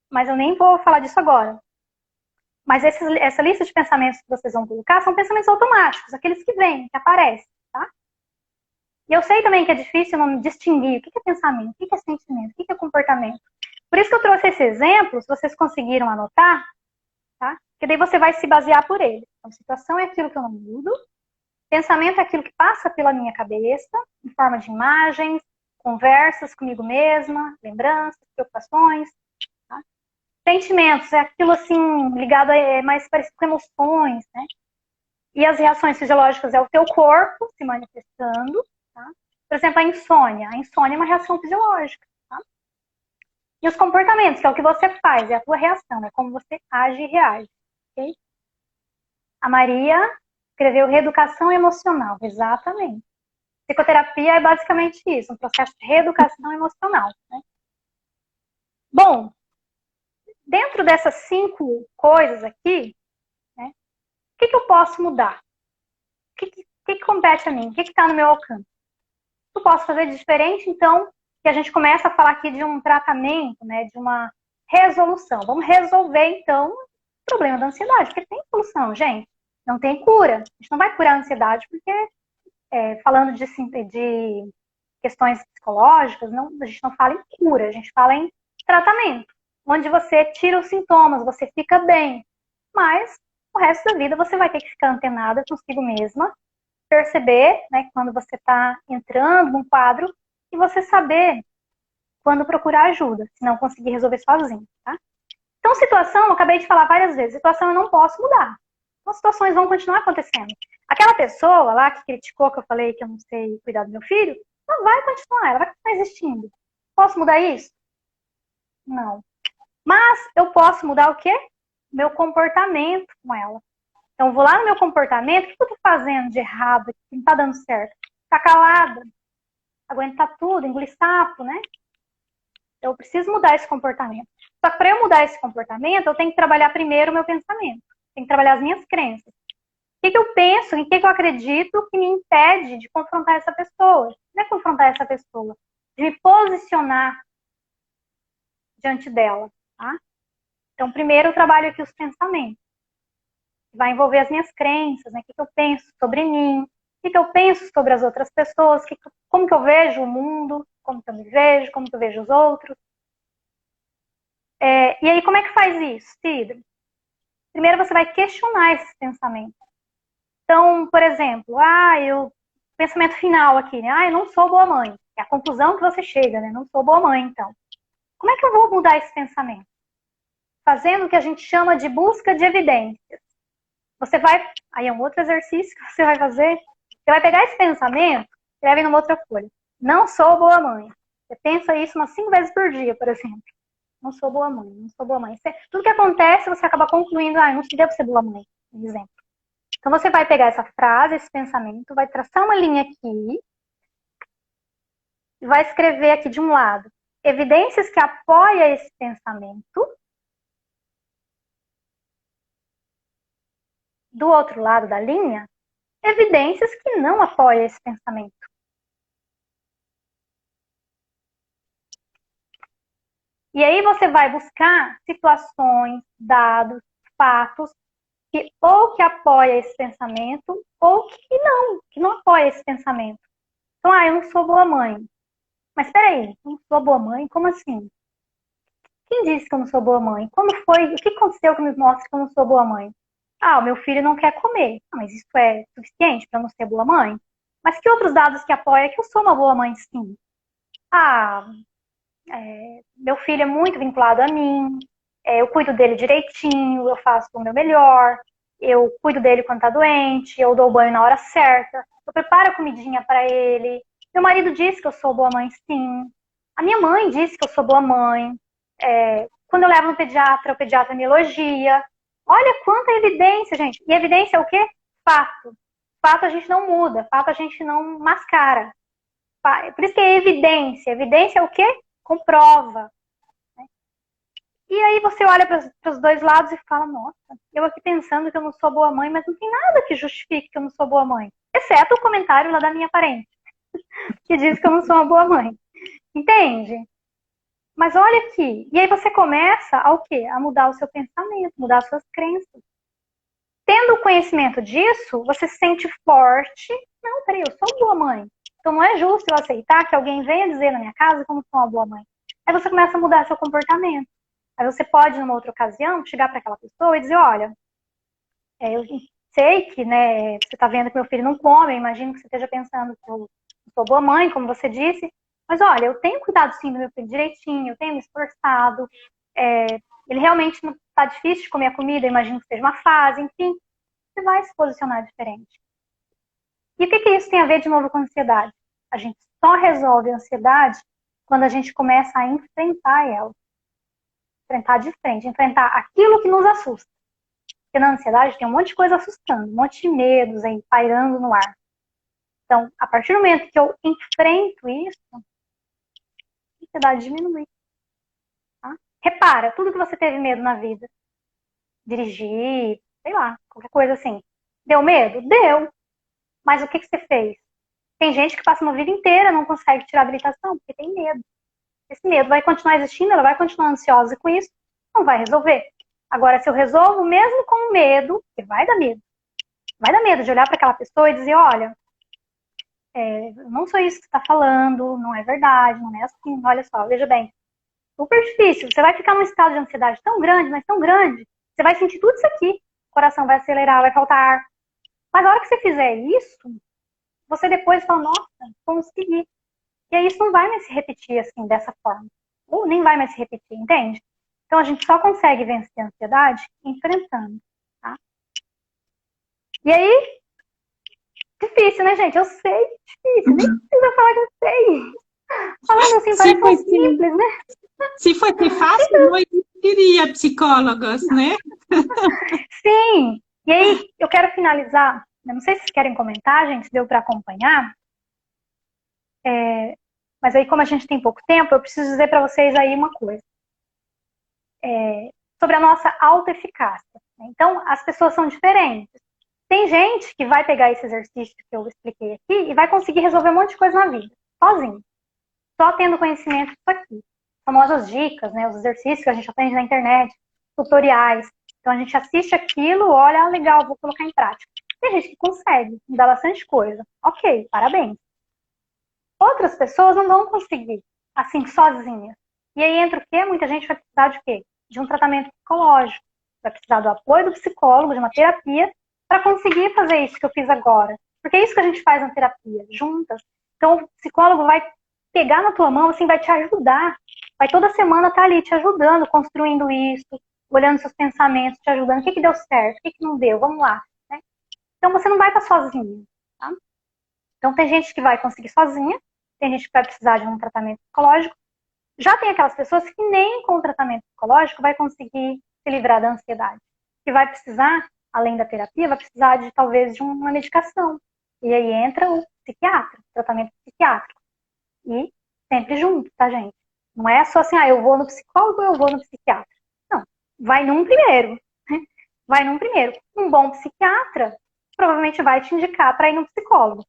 Mas eu nem vou falar disso agora. Mas essa lista de pensamentos que vocês vão colocar são pensamentos automáticos, aqueles que vêm, que aparecem, tá? E eu sei também que é difícil não distinguir o que é pensamento, o que é sentimento, o que é comportamento. Por isso que eu trouxe esse exemplo, se vocês conseguiram anotar, tá? Porque daí você vai se basear por ele. Então, situação é aquilo que eu não mudo, pensamento é aquilo que passa pela minha cabeça, em forma de imagens, conversas comigo mesma, lembranças, preocupações. Sentimentos, é aquilo assim, ligado mais parecido com emoções, né? E as reações fisiológicas é o teu corpo se manifestando, tá? Por exemplo, a insônia. A insônia é uma reação fisiológica, tá? E os comportamentos, que é o que você faz, é a tua reação, é como você age e reage, ok? A Maria escreveu reeducação emocional, exatamente. Psicoterapia é basicamente isso, um processo de reeducação emocional, né? Bom, dentro dessas 5 coisas aqui, né, o que eu posso mudar? O que compete a mim? O que está no meu alcance? Eu posso fazer de diferente, então, que a gente começa a falar aqui de um tratamento, né, de uma resolução. Vamos resolver, então, o problema da ansiedade, porque tem solução, gente. Não tem cura. A gente não vai curar a ansiedade porque falando de questões psicológicas, a gente não fala em cura, a gente fala em tratamento, onde você tira os sintomas, você fica bem, mas o resto da vida você vai ter que ficar antenada consigo mesma, perceber, né, quando você está entrando num quadro e você saber quando procurar ajuda, se não conseguir resolver sozinho, tá? Então, situação, eu acabei de falar várias vezes, situação eu não posso mudar. Então, situações vão continuar acontecendo. Aquela pessoa lá que criticou, que eu falei que eu não sei cuidar do meu filho, ela vai continuar, ela vai continuar existindo. Posso mudar isso? Não. Mas eu posso mudar o quê? Meu comportamento com ela. Então, eu vou lá no meu comportamento, o que eu tô fazendo de errado, que não tá dando certo? Ficar calada, aguentar tudo, engolir sapo, né? Eu preciso mudar esse comportamento. Só que para eu mudar esse comportamento, eu tenho que trabalhar primeiro o meu pensamento. Tenho que trabalhar as minhas crenças. O que eu penso, em que eu acredito que me impede de confrontar essa pessoa? Não é confrontar essa pessoa, de me posicionar diante dela, tá? Então, primeiro eu trabalho aqui os pensamentos. Vai envolver as minhas crenças, né? O que eu penso sobre mim, o que eu penso sobre as outras pessoas, como que eu vejo o mundo, como que eu me vejo, como que eu vejo os outros. E aí, como é que faz isso, Cida? Primeiro você vai questionar esses pensamentos. Então, por exemplo, pensamento final aqui, né? Eu não sou boa mãe. É a conclusão que você chega, né? Não sou boa mãe, então. Como é que eu vou mudar esse pensamento? Fazendo o que a gente chama de busca de evidências. Aí é um outro exercício que você vai fazer. Você vai pegar esse pensamento e vai vir numa outra folha. Não sou boa mãe. Você pensa isso umas 5 vezes por dia, por exemplo. Não sou boa mãe, não sou boa mãe. Tudo que acontece, você acaba concluindo, eu não devo ser boa mãe, por exemplo. Então, você vai pegar essa frase, esse pensamento, vai traçar uma linha aqui e vai escrever aqui de um lado evidências que apoiam esse pensamento. Do outro lado da linha, evidências que não apoiam esse pensamento. E aí você vai buscar situações, dados, fatos ou que apoia esse pensamento ou que não apoia esse pensamento. Então, eu não sou boa mãe. Mas peraí, não sou boa mãe? Como assim? Quem disse que eu não sou boa mãe? Como foi? O que aconteceu que me mostra que eu não sou boa mãe? O meu filho não quer comer. Mas isso é suficiente para não ser boa mãe? Mas que outros dados que apoiam que eu sou uma boa mãe, sim? Meu filho é muito vinculado a mim, eu cuido dele direitinho, eu faço o meu melhor, eu cuido dele quando tá doente, eu dou o banho na hora certa, eu preparo a comidinha para ele. Meu marido disse que eu sou boa mãe, sim. A minha mãe disse que eu sou boa mãe. Quando eu levo no pediatra, o pediatra me elogia. Olha quanta evidência, gente. E evidência é o quê? Fato. Fato a gente não muda, fato a gente não mascara. Por isso que é evidência. Evidência é o quê? Comprova. E aí você olha para os dois lados e fala, nossa, eu aqui pensando que eu não sou boa mãe, mas não tem nada que justifique que eu não sou boa mãe. Exceto o comentário lá da minha parente, que diz que eu não sou uma boa mãe. Entende? Mas olha aqui. E aí você começa ao quê? A mudar o seu pensamento, mudar as suas crenças. Tendo o conhecimento disso, você se sente forte. Não, peraí, eu sou boa mãe. Então não é justo eu aceitar que alguém venha dizer na minha casa como sou uma boa mãe. Aí você começa a mudar seu comportamento. Aí você pode, numa outra ocasião, chegar para aquela pessoa e dizer, olha, eu sei que, né, você está vendo que meu filho não come, eu imagino que você esteja pensando que eu sou boa mãe, como você disse, mas olha, eu tenho cuidado sim do meu filho direitinho, eu tenho me esforçado, ele realmente não está difícil de comer a comida, eu imagino que seja uma fase, enfim, você vai se posicionar diferente. E o que isso tem a ver de novo com a ansiedade? A gente só resolve a ansiedade quando a gente começa a enfrentar ela. Enfrentar de frente, enfrentar aquilo que nos assusta. Porque na ansiedade tem um monte de coisa assustando, um monte de medos aí pairando no ar. Então, a partir do momento que eu enfrento isso, a ansiedade diminui. Tá? Repara, tudo que você teve medo na vida, dirigir, sei lá, qualquer coisa assim. Deu medo? Deu. Mas o que você fez? Tem gente que passa uma vida inteira não consegue tirar a habilitação porque tem medo. Esse medo vai continuar existindo, ela vai continuar ansiosa com isso, não vai resolver. Agora, se eu resolvo mesmo com medo, que vai dar medo de olhar para aquela pessoa e dizer, olha, não sou isso que você está falando, não é verdade, não é assim, olha só, veja bem, super difícil, você vai ficar num estado de ansiedade tão grande, mas tão grande, você vai sentir tudo isso aqui, o coração vai acelerar, vai faltar ar, mas na hora que você fizer isso, você depois fala, nossa, consegui, e aí isso não vai mais se repetir assim, dessa forma, ou nem vai mais se repetir, entende? Então a gente só consegue vencer a ansiedade enfrentando, tá? E aí, difícil, né, gente? Eu sei, difícil, nem precisa falar que eu sei. Falando assim, Se parece tão fosse, simples, né? se fosse fácil, não existiria psicólogos, né? Sim! E aí, eu quero finalizar. Eu não sei se vocês querem comentar, gente, se deu para acompanhar. Mas aí, como a gente tem pouco tempo, eu preciso dizer para vocês aí uma coisa. Sobre a nossa autoeficácia. Então, as pessoas são diferentes. Tem gente que vai pegar esse exercício que eu expliquei aqui e vai conseguir resolver um monte de coisa na vida, sozinho. Só tendo conhecimento disso aqui. Famosas dicas, né? Os exercícios que a gente aprende na internet, tutoriais. Então a gente assiste aquilo, olha, legal, vou colocar em prática. Tem gente que consegue, mudar bastante coisa. Ok, parabéns. Outras pessoas não vão conseguir, assim, sozinhas. E aí entra o quê? Muita gente vai precisar de quê? De um tratamento psicológico. Vai precisar do apoio do psicólogo, de uma terapia, para conseguir fazer isso que eu fiz agora. Porque é isso que a gente faz na terapia, juntas. Então o psicólogo vai pegar na tua mão, assim, vai te ajudar. Vai toda semana estar ali te ajudando, construindo isso, olhando seus pensamentos, te ajudando. O que deu certo? O que não deu? Vamos lá. Né? Então você não vai estar sozinho. Tá? Então tem gente que vai conseguir sozinha, tem gente que vai precisar de um tratamento psicológico. Já tem aquelas pessoas que nem com o tratamento psicológico vai conseguir se livrar da ansiedade. Que vai precisar, além da terapia, vai precisar de talvez de uma medicação. E aí entra o psiquiatra, o tratamento psiquiátrico. E sempre junto, tá, gente? Não é só assim, eu vou no psicólogo ou eu vou no psiquiatra. Não, vai num primeiro. Né? Vai num primeiro. Um bom psiquiatra provavelmente vai te indicar para ir no psicólogo.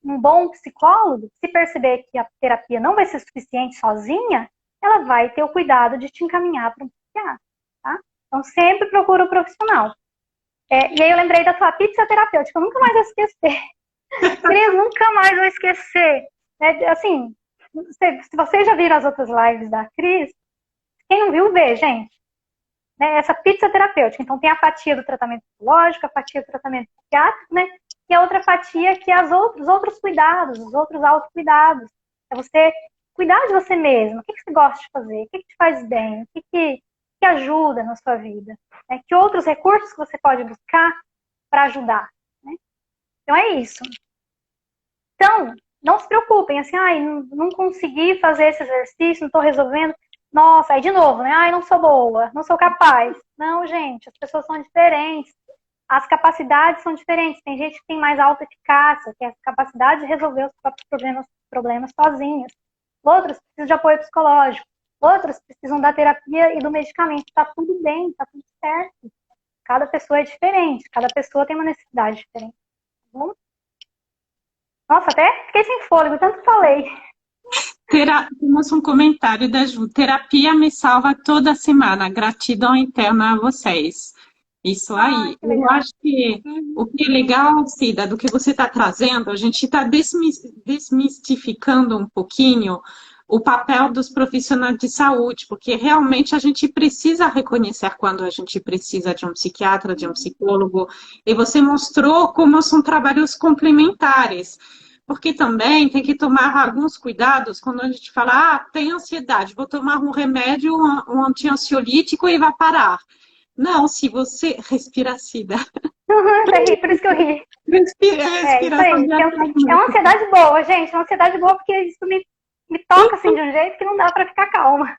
Um bom psicólogo, se perceber que a terapia não vai ser suficiente sozinha, ela vai ter o cuidado de te encaminhar para um psiquiatra, tá? Então sempre procura o profissional. E aí eu lembrei da tua pizza terapêutica, eu nunca mais vou esquecer. Cris, nunca mais vou esquecer. Assim, se vocês já viram as outras lives da Cris, quem não viu, vê, gente. Essa pizza terapêutica. Então, tem a fatia do tratamento psicológico, a fatia do tratamento psiquiátrico, né? E a outra fatia que é os outros cuidados, os outros autocuidados. É você cuidar de você mesmo. O que você gosta de fazer? O que te faz bem? O que ajuda na sua vida? Que outros recursos que você pode buscar para ajudar? Né? Então, é isso. Então, não se preocupem, assim, não consegui fazer esse exercício, não estou resolvendo. Nossa, aí de novo, né? Não sou boa, não sou capaz. Não, gente, as pessoas são diferentes. As capacidades são diferentes. Tem gente que tem mais alta eficácia, que é a capacidade de resolver os próprios problemas sozinhas. Outros precisam de apoio psicológico. Outros precisam da terapia e do medicamento. Tá tudo bem, tá tudo certo. Cada pessoa é diferente, cada pessoa tem uma necessidade diferente. Tá bom? Nossa, até fiquei sem fôlego, tanto falei. Temos um comentário da Ju. Terapia me salva toda semana. Gratidão eterna a vocês. Isso aí. Eu acho que o que é legal, Cida, do que você está trazendo, a gente está desmistificando um pouquinho o papel dos profissionais de saúde, porque realmente a gente precisa reconhecer quando a gente precisa de um psiquiatra, de um psicólogo, e você mostrou como são trabalhos complementares. Porque também tem que tomar alguns cuidados quando a gente fala, tem ansiedade, vou tomar um remédio, um anti-ansiolítico e vai parar. Não, se você respira, Cida. Por isso que eu ri. Respiração é uma ansiedade boa, gente. É uma ansiedade boa porque isso me toca assim de um jeito que não dá para ficar calma.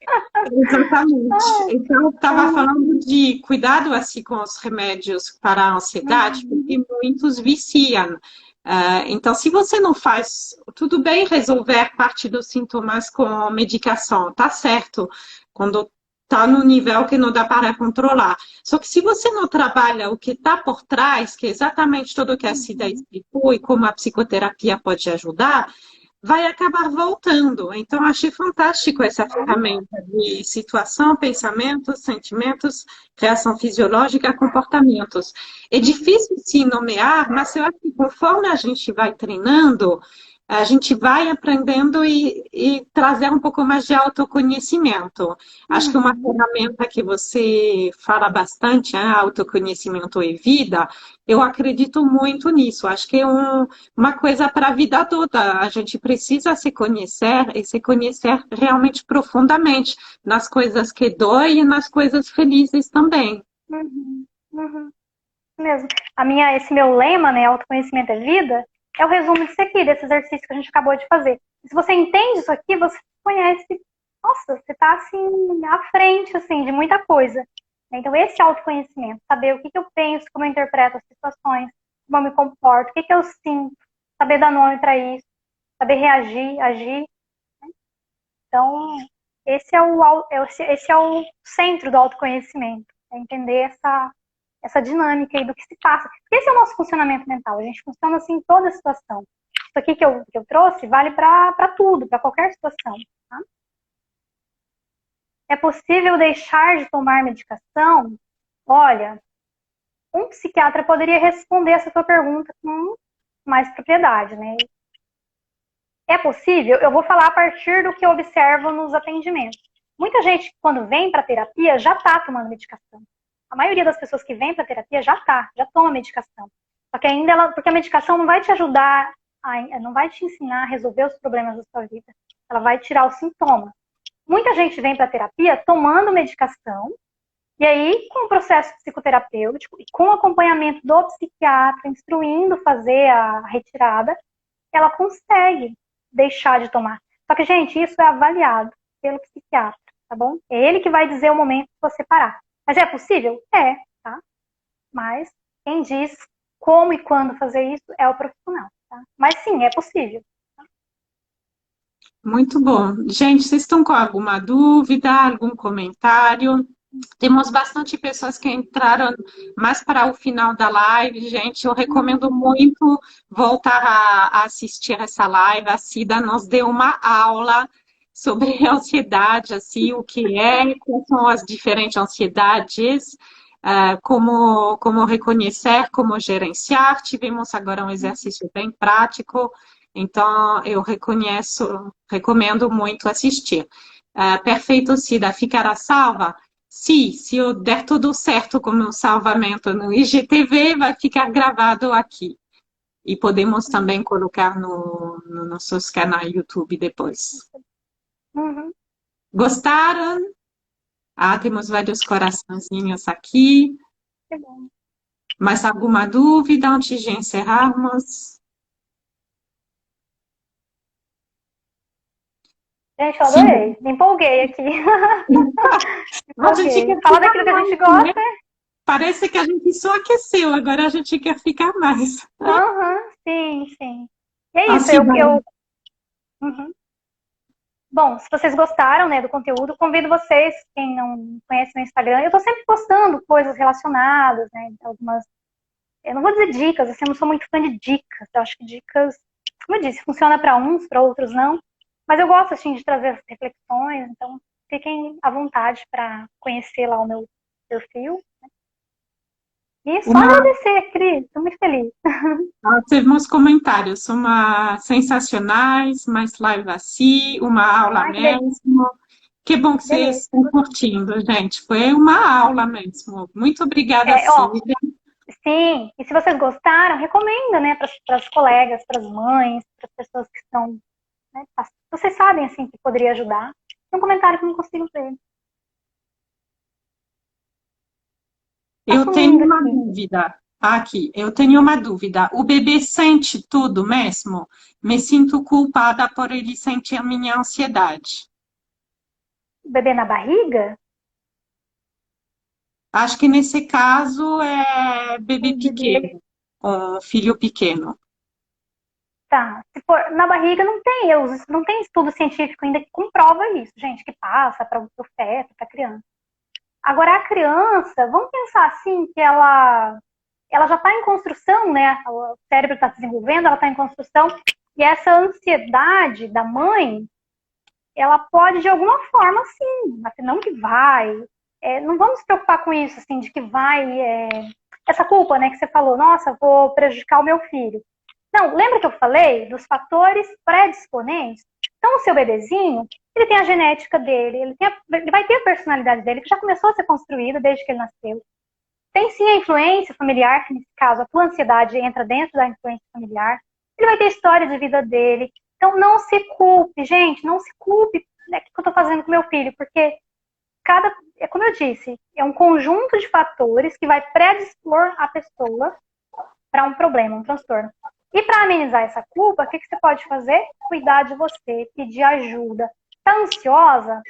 Exatamente. Então, eu estava falando de cuidado assim com os remédios para a ansiedade, porque muitos viciam. Então, se você não faz, tudo bem resolver parte dos sintomas com medicação, tá certo, quando está no nível que não dá para controlar. Só que se você não trabalha o que está por trás, que é exatamente tudo o que a Cida explicou e como a psicoterapia pode ajudar, vai acabar voltando. Então, achei fantástico essa ferramenta de situação, pensamentos, sentimentos, reação fisiológica, comportamentos. É difícil se nomear, mas eu acho que conforme a gente vai treinando, a gente vai aprendendo e trazer um pouco mais de autoconhecimento. Acho que uma Uhum. ferramenta que você fala bastante, né, autoconhecimento e vida, eu acredito muito nisso. Acho que é uma coisa para a vida toda. A gente precisa se conhecer e se conhecer realmente profundamente nas coisas que doem e nas coisas felizes também. Uhum. Uhum. Mesmo. Esse meu lema, né, autoconhecimento é vida, é o resumo disso aqui, desse exercício que a gente acabou de fazer. E se você entende isso aqui, você conhece, nossa, você está assim, à frente, assim, de muita coisa. Então, esse autoconhecimento, saber o que eu penso, como eu interpreto as situações, como eu me comporto, o que eu sinto, saber dar nome para isso, saber reagir, agir. Então, esse é o centro do autoconhecimento, é entender essa dinâmica aí do que se passa. Porque esse é o nosso funcionamento mental, a gente funciona assim em toda situação. Isso aqui que eu trouxe vale para tudo, para qualquer situação. Tá? É possível deixar de tomar medicação? Olha, um psiquiatra poderia responder essa tua pergunta com mais propriedade, né? É possível? Eu vou falar a partir do que eu observo nos atendimentos. Muita gente, quando vem para terapia, já está tomando medicação. A maioria das pessoas que vem para terapia já toma medicação. Só que ainda porque a medicação não vai te ajudar, não vai te ensinar a resolver os problemas da sua vida. Ela vai tirar o sintoma. Muita gente vem para terapia tomando medicação, e aí, com o processo psicoterapêutico e com o acompanhamento do psiquiatra, instruindo fazer a retirada, ela consegue deixar de tomar. Só que, gente, isso é avaliado pelo psiquiatra, tá bom? É ele que vai dizer o momento de você parar. Mas é possível? É, tá? Mas quem diz como e quando fazer isso é o profissional, tá? Mas sim, é possível. Muito bom. Gente, vocês estão com alguma dúvida, algum comentário? Temos bastante pessoas que entraram mais para o final da live, gente. Eu recomendo muito voltar a assistir essa live. A Cida nos deu uma aula sobre ansiedade, assim, o que é, quais são as diferentes ansiedades, como reconhecer, como gerenciar. Tivemos agora um exercício bem prático, então eu recomendo muito assistir. Perfeito, Cida. Ficará salva? Sim, se eu der tudo certo com o meu salvamento no IGTV, vai ficar gravado aqui. E podemos também colocar no nossos canais YouTube depois. Uhum. Gostaram? Ah, temos vários coraçõezinhos aqui. Que bom. Mais alguma dúvida antes de encerrarmos? Gente, eu Sim. adorei. Me empolguei aqui. Me A gente empolguei. quer Fala ficar daquilo que a gente mais, né? gosta. Parece que a gente só aqueceu, agora a gente quer ficar mais. Uhum. Sim, sim. E é isso, Assim, Uhum. Bom, se vocês gostaram, né, do conteúdo, convido vocês, quem não conhece meu Instagram, eu estou sempre postando coisas relacionadas, né, algumas, eu não vou dizer dicas, assim, eu não sou muito fã de dicas, eu acho que dicas, como eu disse, funciona para uns, para outros não, mas eu gosto, assim, de trazer as reflexões, então fiquem à vontade para conhecer lá o meu perfil. E só uma agradecer, Cris, estou muito feliz. Temos comentários, uma sensacionais, mais live assim, uma aula Ai, mesmo. Que bom que vocês delícia. estão curtindo, gente. Foi uma aula mesmo. Muito obrigada, Ó, Cida. sim, e se vocês gostaram, recomenda, né, para as colegas, para as mães, para as pessoas que estão, né, vocês sabem, assim, que poderia ajudar. Tem um comentário que eu não consigo ver. Tá Eu tenho sumindo uma aqui. dúvida. Aqui, eu tenho uma dúvida. O bebê sente tudo mesmo? Me sinto culpada por ele sentir a minha ansiedade. O bebê na barriga? Acho que nesse caso é bebê O bebê. pequeno, um filho pequeno. Tá. Se for na barriga, não tem estudo científico ainda que comprova isso, gente, que passa para o feto, para a criança. Agora, a criança, vamos pensar assim, que ela já está em construção, né? O cérebro está se desenvolvendo, ela está em construção, e essa ansiedade da mãe, ela pode de alguma forma, sim, mas não que vai. Não vamos se preocupar com isso, assim, de que vai. Essa culpa, né, que você falou, nossa, vou prejudicar o meu filho. Não, lembra que eu falei dos fatores predisponentes? Então, o seu bebezinho, ele tem a genética dele, ele vai ter a personalidade dele, que já começou a ser construída desde que ele nasceu. Tem sim a influência familiar, que nesse caso a tua ansiedade entra dentro da influência familiar. Ele vai ter a história de vida dele. Então, não se culpe, gente, não se culpe, né, o que eu estou fazendo com meu filho, porque é como eu disse, é um conjunto de fatores que vai predispor a pessoa para um problema, um transtorno. E para amenizar essa culpa, o que você pode fazer? Cuidar de você, pedir ajuda. Tá ansiosa?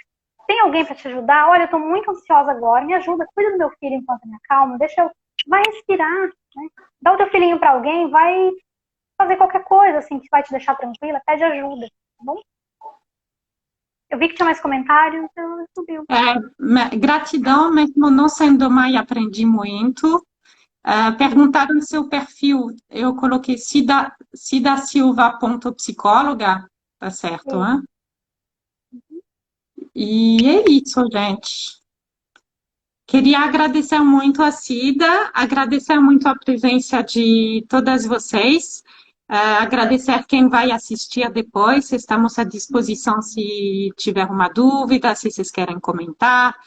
Tem alguém para te ajudar? Olha, eu estou muito ansiosa agora, me ajuda, cuida do meu filho enquanto eu me acalmo, deixa eu. Vai respirar, né? Dá o teu filhinho para alguém, vai fazer qualquer coisa assim que vai te deixar tranquila, pede ajuda, tá bom? Eu vi que tinha mais comentários, então subiu. Gratidão, mesmo não sendo mãe, aprendi muito. Perguntaram no seu perfil, eu coloquei Cida Silva ponto psicóloga, tá certo, né? E é isso, gente. Queria agradecer muito a Cida, agradecer muito a presença de todas vocês, agradecer quem vai assistir depois, estamos à disposição se tiver uma dúvida, se vocês querem comentar,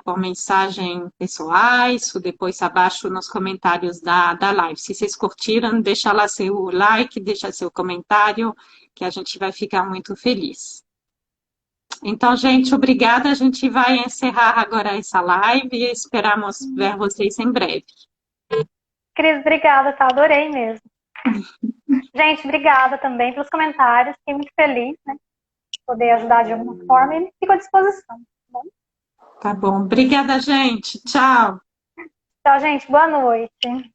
por mensagem pessoais, ou depois abaixo nos comentários da live. Se vocês curtiram, deixa lá seu like, deixa seu comentário, que a gente vai ficar muito feliz. Então, gente, obrigada. A gente vai encerrar agora essa live e esperamos ver vocês em breve. Cris, obrigada, tá? Adorei mesmo. Gente, obrigada também pelos comentários. Fiquei muito feliz, né? Poder ajudar de alguma forma e fico à disposição. Tá bom? Tá bom. Obrigada, gente. Tchau. Tchau, gente. Boa noite.